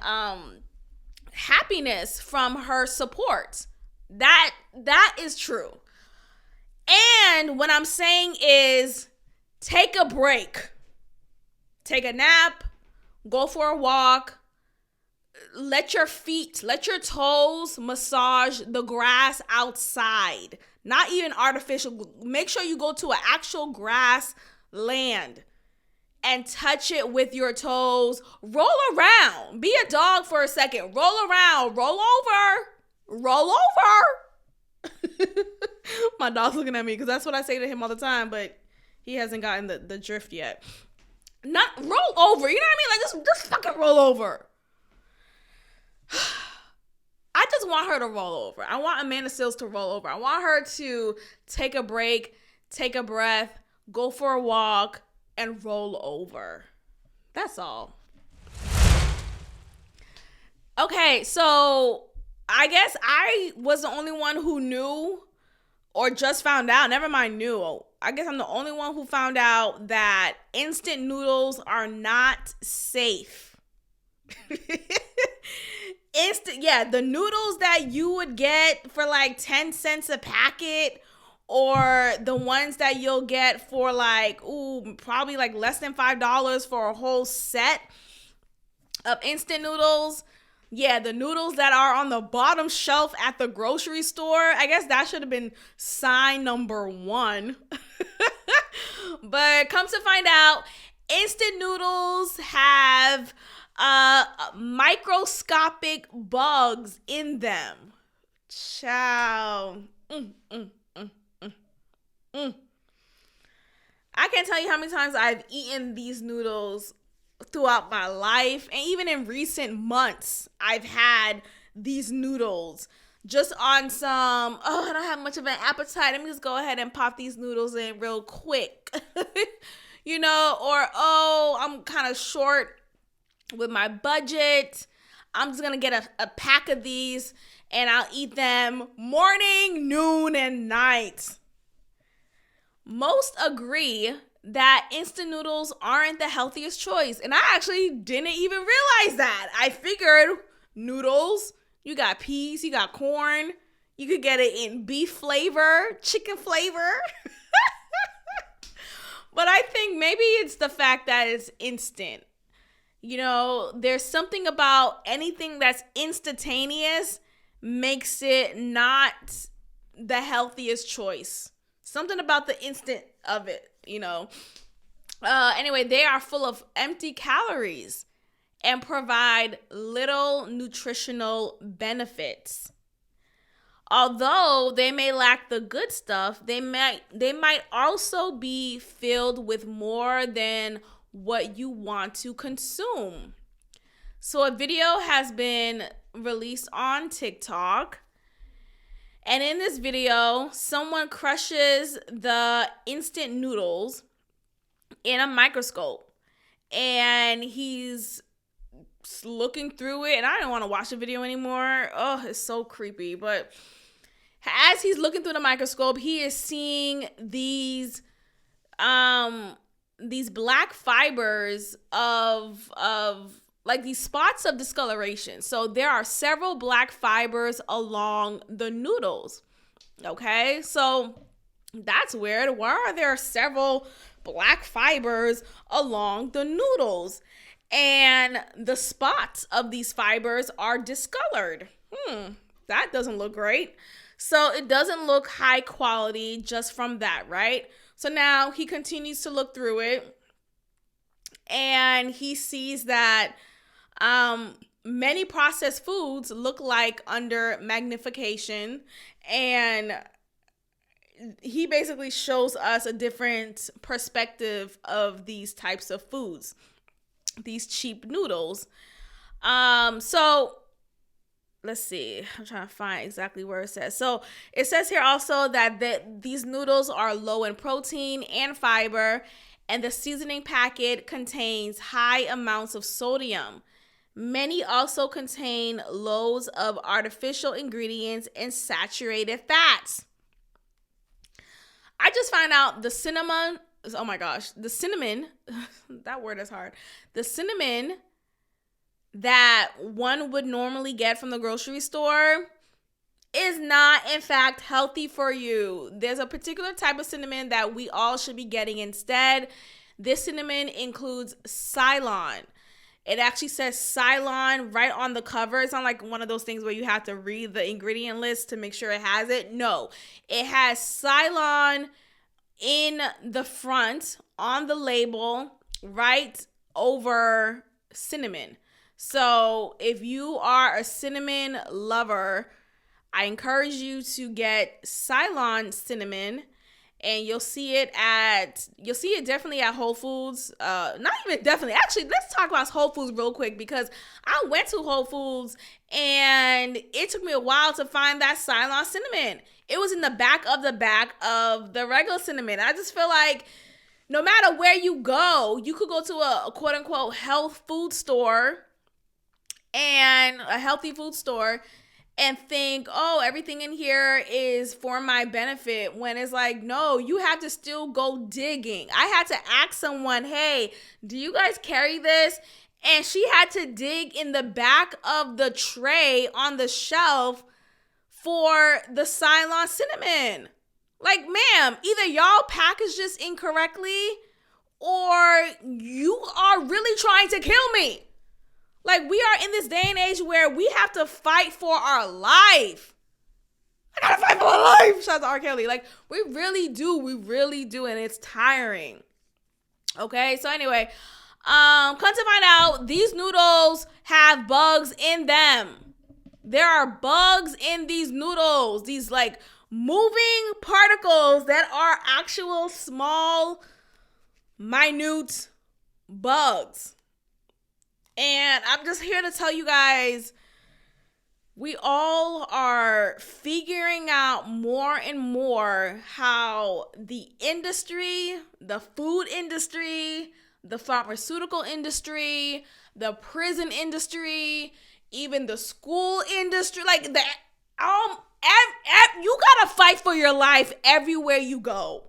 Speaker 1: happiness from her support. That is true. And what I'm saying is, take a break. Take a nap, go for a walk, let your toes massage the grass outside. Not even artificial. Make sure you go to an actual grass land and touch it with your toes. Roll around. Be a dog for a second. Roll around. Roll over. My dog's looking at me because that's what I say to him all the time, but he hasn't gotten the drift yet. Not roll over. You know what I mean? Like, just fucking roll over. I just want her to roll over. I want Amanda Seales to roll over. I want her to take a break, take a breath, go for a walk, and roll over. That's all. Okay, so I guess I was the only one who knew or just found out, never mind knew. I guess I'm the only one who found out that instant noodles are not safe. The noodles that you would get for like 10 cents a packet, or the ones that you'll get for like, probably like less than $5 for a whole set of instant noodles. Yeah, the noodles that are on the bottom shelf at the grocery store, I guess that should have been sign number 1. But come to find out, instant noodles have microscopic bugs in them. Ciao. I can't tell you how many times I've eaten these noodles throughout my life, and even in recent months I've had these noodles just on some, I don't have much of an appetite, let me just go ahead and pop these noodles in real quick. Or I'm kind of short with my budget, I'm just gonna get a pack of these and I'll eat them morning, noon, and night. Most agree that instant noodles aren't the healthiest choice. And I actually didn't even realize that. I figured noodles, you got peas, you got corn, you could get it in beef flavor, chicken flavor. But I think maybe it's the fact that it's instant. There's something about anything that's instantaneous makes it not the healthiest choice. Something about the instant of it, Anyway, they are full of empty calories and provide little nutritional benefits. Although they may lack the good stuff, they might also be filled with more than what you want to consume. So a video has been released on TikTok. And in this video, someone crushes the instant noodles in a microscope. And he's looking through it. And I don't want to watch the video anymore. Oh, it's so creepy. But as he's looking through the microscope, he is seeing these black fibers of like these spots of discoloration. So there are several black fibers along the noodles. Okay, so that's weird. Why are there several black fibers along the noodles? And the spots of these fibers are discolored. That doesn't look great. So it doesn't look high quality just from that, right? So now he continues to look through it, and he sees that many processed foods look like under magnification, and he basically shows us a different perspective of these types of foods, these cheap noodles. So let's see. I'm trying to find exactly where it says. So it says here also that these noodles are low in protein and fiber, and the seasoning packet contains high amounts of sodium. Many also contain loads of artificial ingredients and saturated fats. I just found out the cinnamon, that word is hard. The cinnamon that one would normally get from the grocery store is not, in fact, healthy for you. There's a particular type of cinnamon that we all should be getting instead. This cinnamon includes Ceylon. It actually says Ceylon right on the cover. It's not like one of those things where you have to read the ingredient list to make sure it has it. No, it has Ceylon in the front on the label right over cinnamon. So if you are a cinnamon lover, I encourage you to get Ceylon cinnamon, and you'll see it definitely at Whole Foods. Not even definitely. Actually, let's talk about Whole Foods real quick, because I went to Whole Foods and it took me a while to find that Ceylon cinnamon. It was in the back of the regular cinnamon. I just feel like no matter where you go, you could go to a quote unquote health food store and a healthy food store, and think, oh, everything in here is for my benefit, when it's like, no, you have to still go digging. I had to ask someone, hey, do you guys carry this? And she had to dig in the back of the tray on the shelf for the Ceylon cinnamon. Like, ma'am, either y'all packaged this incorrectly or you are really trying to kill me. Like, we are in this day and age where we have to fight for our life. I gotta fight for my life. Shout out to R. Kelly. Like, we really do. And it's tiring. Okay, so anyway, come to find out, these noodles have bugs in them. There are bugs in these noodles. These, like, moving particles that are actual small, minute bugs. And I'm just here to tell you guys, we all are figuring out more and more how the industry, the food industry, the pharmaceutical industry, the prison industry, even the school industry, like that, you gotta fight for your life everywhere you go.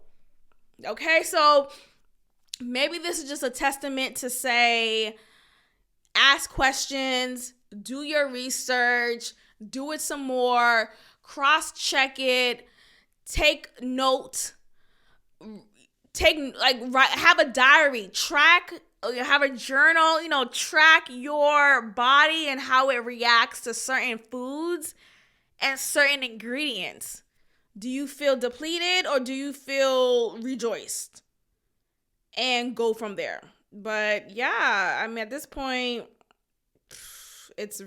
Speaker 1: Okay, so maybe this is just a testament to say, ask questions, do your research, do it some more, cross-check it, take note, have a diary, have a journal, track your body and how it reacts to certain foods and certain ingredients. Do you feel depleted or do you feel rejoiced? And go from there. But yeah, I mean, at this point, it's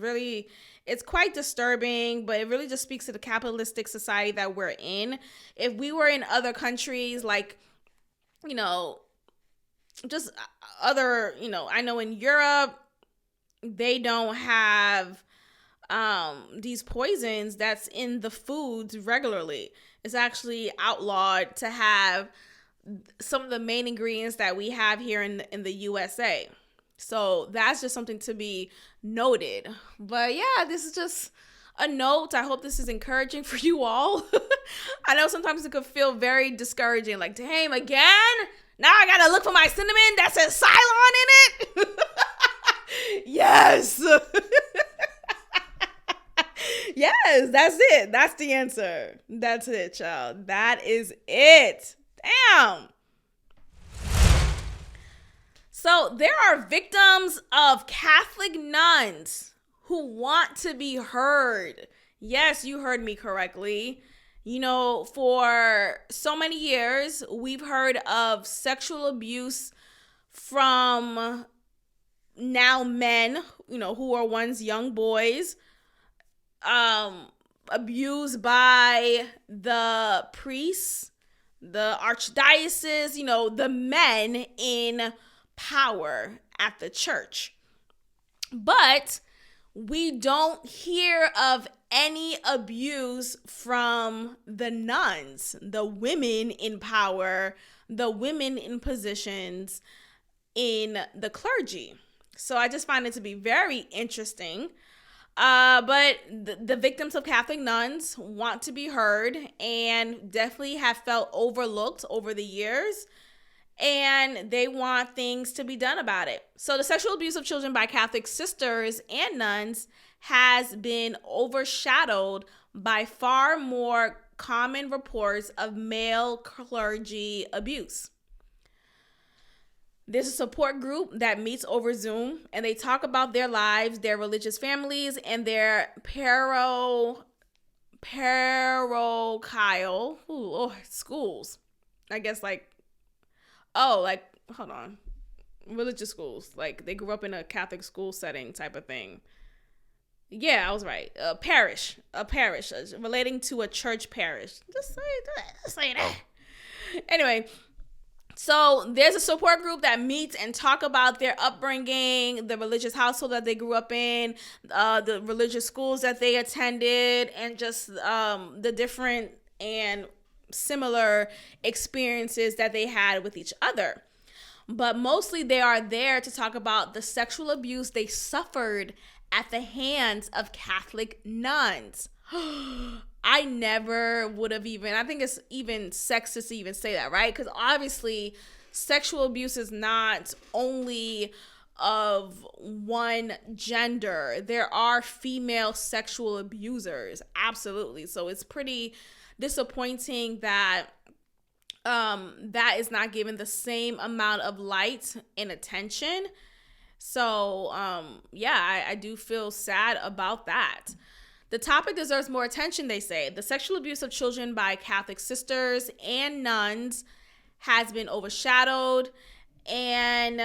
Speaker 1: quite disturbing, but it really just speaks to the capitalistic society that we're in. If we were in other countries, like, just other, I know in Europe, they don't have these poisons that's in the foods regularly. It's actually outlawed to have some of the main ingredients that we have here in the USA. So that's just something to be noted. But yeah, this is just a note. I hope this is encouraging for you all. I know sometimes it could feel very discouraging, like, damn, again? Now I gotta look for my cinnamon that says Ceylon in it? Yes. Yes, that's it. That's the answer. That's it, child. That is it. Damn. So there are victims of Catholic nuns who want to be heard. Yes, you heard me correctly. For so many years, we've heard of sexual abuse from now men, who are once young boys, abused by the priests, the archdiocese, the men in power at the church. But we don't hear of any abuse from the nuns, the women in power, the women in positions in the clergy. So I just find it to be very interesting. But the victims of Catholic nuns want to be heard and definitely have felt overlooked over the years. And they want things to be done about it. So the sexual abuse of children by Catholic sisters and nuns has been overshadowed by far more common reports of male clergy abuse. There's a support group that meets over Zoom, and they talk about their lives, their religious families, and their parochial schools. I guess religious schools. Like, they grew up in a Catholic school setting type of thing. Yeah, I was right. A parish, relating to a church parish. Just say that. Anyway, so there's a support group that meets and talk about their upbringing, the religious household that they grew up in, the religious schools that they attended, and just the different and similar experiences that they had with each other. But mostly they are there to talk about the sexual abuse they suffered at the hands of Catholic nuns. I never would have even, I think it's even sexist to even say that, right? Because obviously sexual abuse is not only of one gender. There are female sexual abusers, absolutely. So it's pretty disappointing that that is not given the same amount of light and attention. So yeah, I do feel sad about that. The topic deserves more attention, they say. The sexual abuse of children by Catholic sisters and nuns has been overshadowed, and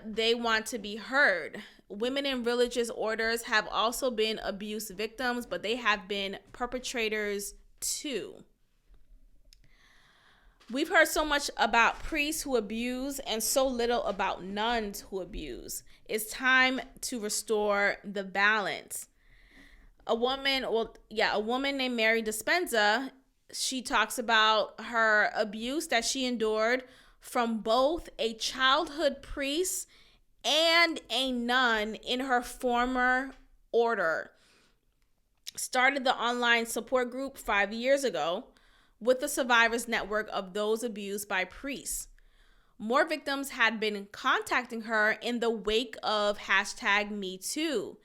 Speaker 1: they want to be heard. Women in religious orders have also been abuse victims, but they have been perpetrators too. We've heard so much about priests who abuse and so little about nuns who abuse. It's time to restore the balance. A woman named Mary Dispenza, she talks about her abuse that she endured from both a childhood priest and a nun in her former order. Started the online support group 5 years ago with the survivors network of those abused by priests. More victims had been contacting her in the wake of #MeToo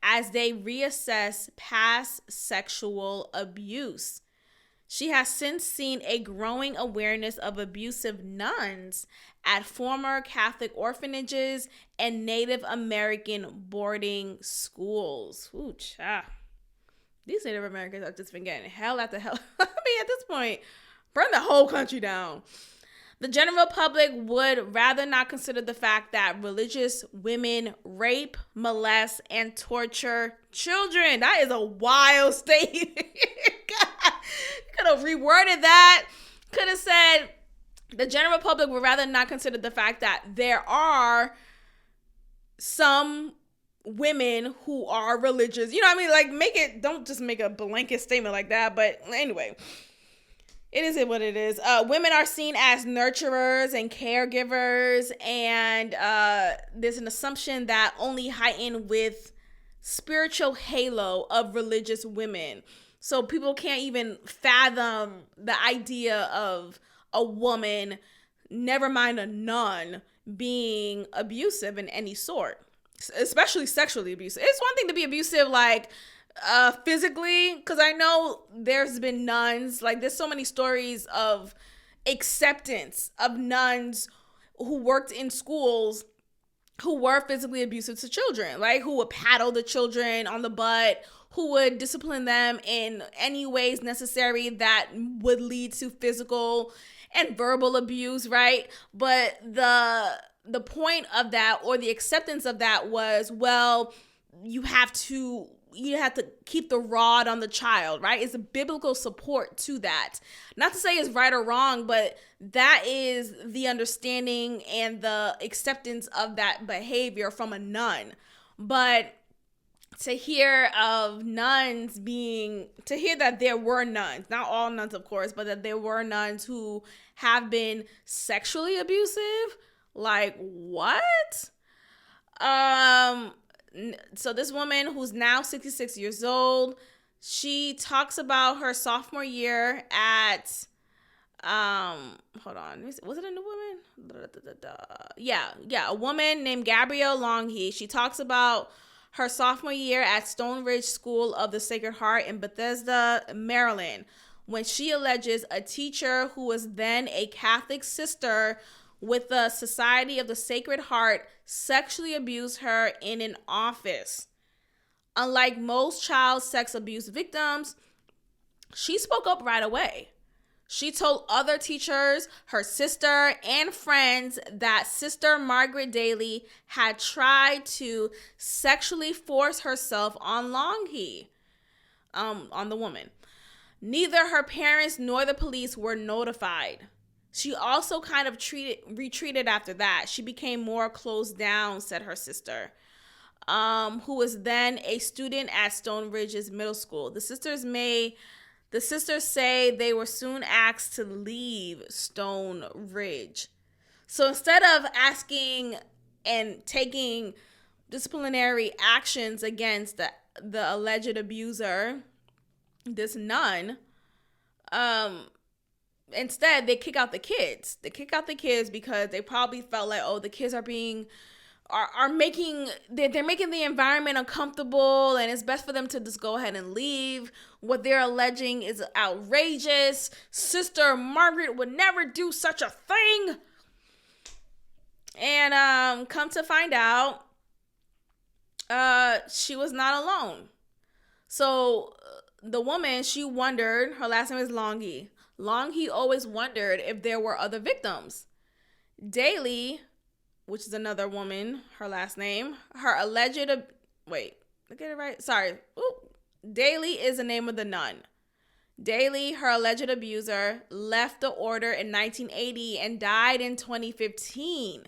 Speaker 1: as they reassess past sexual abuse. She has since seen a growing awareness of abusive nuns at former Catholic orphanages and Native American boarding schools. Ooh, cha. These Native Americans have just been getting hell after hell. I mean, at this point, burn the whole country down. The general public would rather not consider the fact that religious women rape, molest, and torture children. That is a wild statement. Could have reworded that. Could have said the general public would rather not consider the fact that there are some women who are religious. You know what I mean? Like, don't just make a blanket statement like that. But anyway, it is what it is. Women are seen as nurturers and caregivers, and there's an assumption that only heightened with spiritual halo of religious women. So people can't even fathom the idea of a woman, never mind a nun, being abusive in any sort, especially sexually abusive. It's one thing to be abusive, like, physically, because I know there's been nuns, like, there's so many stories of acceptance of nuns who worked in schools who were physically abusive to children, like who would paddle the children on the butt, who would discipline them in any ways necessary that would lead to physical and verbal abuse, right? But the point of that, or the acceptance of that, was, well, you have to keep the rod on the child, right? It's a biblical support to that. Not to say it's right or wrong, but that is the understanding and the acceptance of that behavior from a nun. But to hear that there were nuns, not all nuns, of course, but that there were nuns who have been sexually abusive, like, what? So this woman, who's now 66 years old, she talks about her sophomore year at, hold on, was it a new woman? Yeah, a woman named Gabrielle Longhi. She talks about her sophomore year at Stone Ridge School of the Sacred Heart in Bethesda, Maryland, when she alleges a teacher who was then a Catholic sister with the Society of the Sacred Heart sexually abused her in an office. Unlike most child sex abuse victims, she spoke up right away. She told other teachers, her sister, and friends that Sister Margaret Daly had tried to sexually force herself on Longhi, on the woman. Neither her parents nor the police were notified. She also kind of retreated after that. She became more closed down, said her sister, who was then a student at Stone Ridge's middle school. The sisters say they were soon asked to leave Stone Ridge. So instead of asking and taking disciplinary actions against the alleged abuser, this nun. Instead, they kick out the kids. They kick out the kids because they probably felt like, oh, the kids are making they're making the environment uncomfortable, and it's best for them to just go ahead and leave. What they're alleging is outrageous. Sister Margaret would never do such a thing. And come to find out, she was not alone. So the woman, she wondered, her last name is Longy. Longy always wondered if there were other victims. Daly, which is another woman, her last name, her alleged, wait, I get it right? Sorry. Daly is the name of the nun. Daly, her alleged abuser, left the order in 1980 and died in 2015.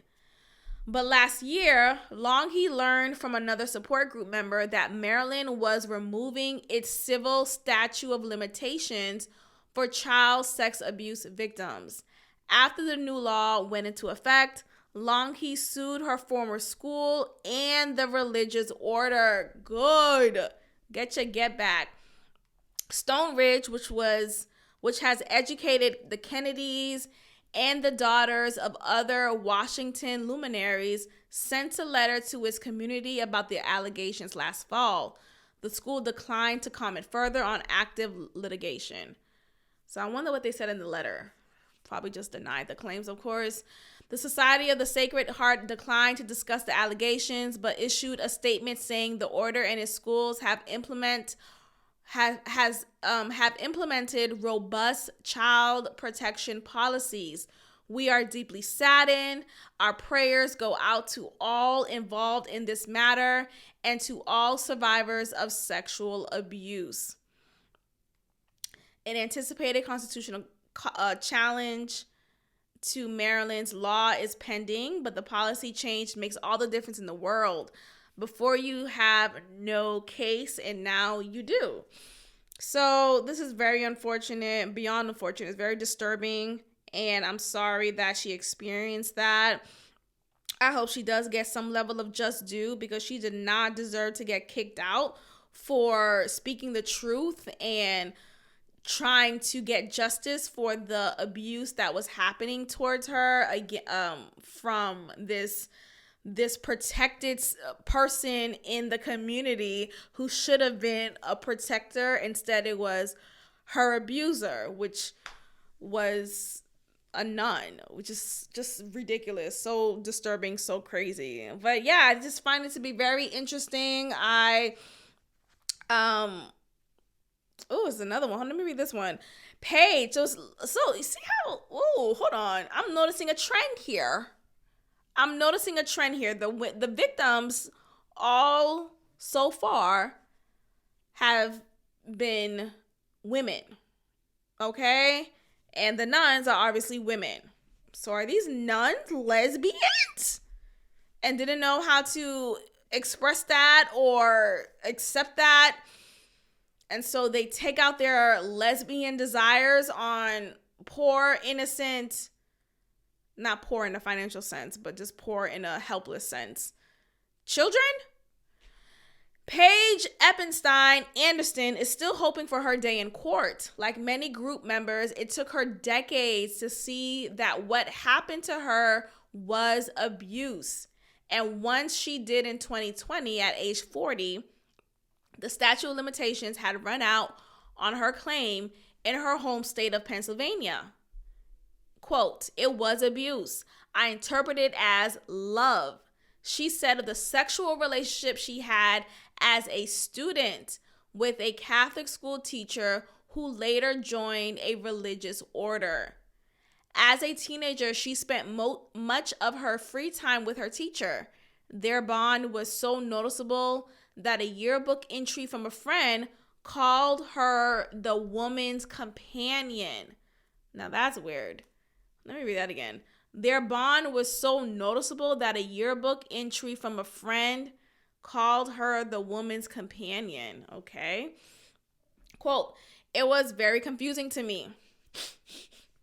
Speaker 1: But last year, Longy learned from another support group member that Maryland was removing its civil statute of limitations for child sex abuse victims. After the new law went into effect, Longy sued her former school and the religious order. Good. Get your get back. Stone Ridge, which has educated the Kennedys and the daughters of other Washington luminaries, sent a letter to its community about the allegations last fall. The school declined to comment further on active litigation. So I wonder what they said in the letter. Probably just denied the claims, of course. The Society of the Sacred Heart declined to discuss the allegations, but issued a statement saying the order and its schools have implemented robust child protection policies. We are deeply saddened. Our prayers go out to all involved in this matter and to all survivors of sexual abuse. An anticipated constitutional challenge to Maryland's law is pending, but the policy change makes all the difference in the world. Before you have no case, and now you do. So this is very unfortunate, beyond unfortunate. It's very disturbing, and I'm sorry that she experienced that. I hope she does get some level of just due, because she did not deserve to get kicked out for speaking the truth and trying to get justice for the abuse that was happening towards her from this protected person in the community who should have been a protector. Instead, it was her abuser, which was a nun, which is just ridiculous, so disturbing, so crazy. But yeah, I just find it to be very interesting. It's another one. Let me read this one. Paige. So you see how? Hold on. I'm noticing a trend here. The victims all so far have been women. Okay? And the nuns are obviously women. So are these nuns lesbians? And didn't know how to express that or accept that? And so they take out their lesbian desires on poor, innocent, not poor in a financial sense, but just poor in a helpless sense, children? Paige Eppenstein Anderson is still hoping for her day in court. Like many group members, it took her decades to see that what happened to her was abuse. And once she did in 2020 at age 40, the statute of limitations had run out on her claim in her home state of Pennsylvania. Quote, "It was abuse. I interpret it as love," she said of the sexual relationship she had as a student with a Catholic school teacher who later joined a religious order. As a teenager, she spent much of her free time with her teacher. Their bond was so noticeable that a yearbook entry from a friend called her the woman's companion. Now that's weird. Let me read that again. Their bond was so noticeable that a yearbook entry from a friend called her the woman's companion. Okay. Quote, "It was very confusing to me.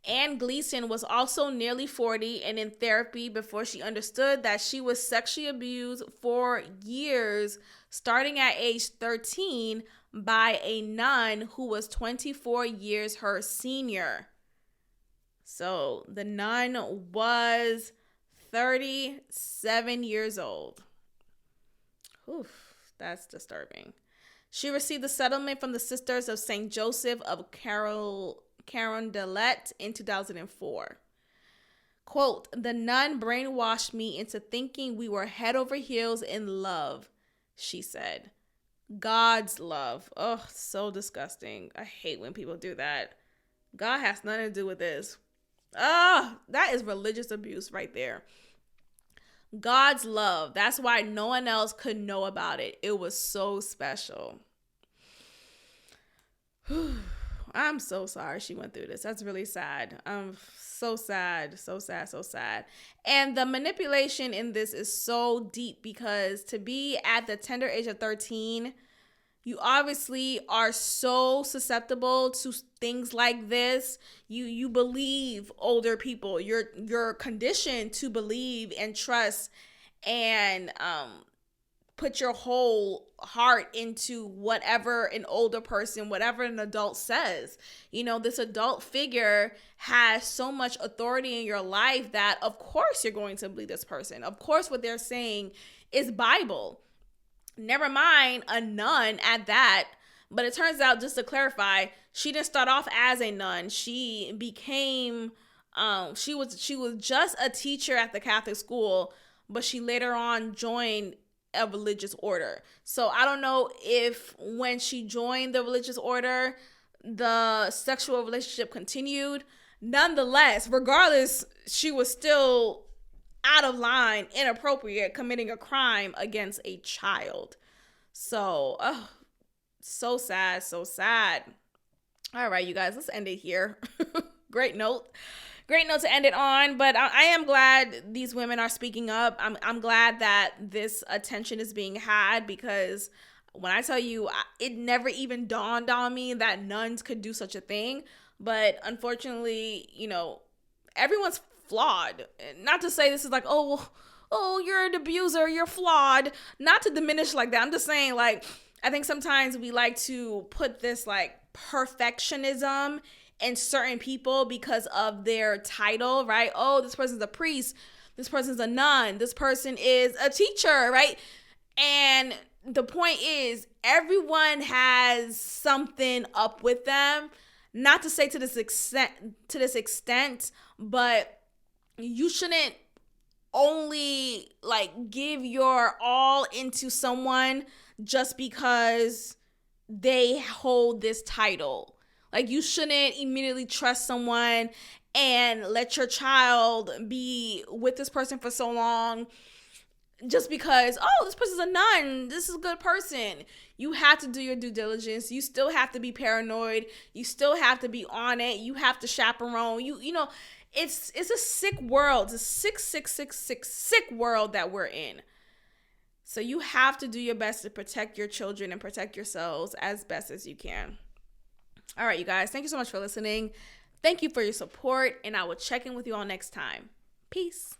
Speaker 1: Ann Gleason was also nearly 40 and in therapy before she understood that she was sexually abused for years, starting at age 13 by a nun who was 24 years her senior. So the nun was 37 years old. Oof, that's disturbing. She received a settlement from the Sisters of St. Joseph of Carondelet in 2004. Quote, "The nun brainwashed me into thinking we were head over heels in love," she said. God's love. Oh, so disgusting. I hate when people do that. God has nothing to do with this. That is religious abuse right there. God's love. That's why no one else could know about it. It was so special. I'm so sorry she went through this. That's really sad. So sad, so sad, so sad. And the manipulation in this is so deep because to be at the tender age of 13, you obviously are so susceptible to things like this. You believe older people. You're conditioned to believe and trust and put your whole heart into whatever an older person, whatever an adult says. You know, this adult figure has so much authority in your life that of course you're going to believe this person. Of course what they're saying is Bible. Never mind a nun at that. But it turns out, just to clarify, she didn't start off as a nun. She became she was just a teacher at the Catholic school, but she later on joined a religious order. So I don't know if when she joined the religious order, the sexual relationship continued. Nonetheless, regardless, she was still out of line, inappropriate, committing a crime against a child. So, so sad, so sad. All right, you guys, let's end it here. Great note to end it on. But I am glad these women are speaking up. I'm glad that this attention is being had, because when I tell you, it never even dawned on me that nuns could do such a thing. But unfortunately, you know, everyone's flawed. Not to say this is like, oh, you're an abuser, you're flawed. Not to diminish like that. I'm just saying, like, I think sometimes we like to put this like perfectionism in certain people because of their title, right? Oh, this person's a priest, this person's a nun, this person is a teacher, right? And the point is, everyone has something up with them. Not to say to this extent, but you shouldn't only like give your all into someone just because they hold this title. Like, you shouldn't immediately trust someone and let your child be with this person for so long just because, oh, this person's a nun, this is a good person. You have to do your due diligence. You still have to be paranoid. You still have to be on it. You have to chaperone. You know, it's a sick world. It's a sick world that we're in. So you have to do your best to protect your children and protect yourselves as best as you can. All right, you guys, thank you so much for listening. Thank you for your support, and I will check in with you all next time. Peace.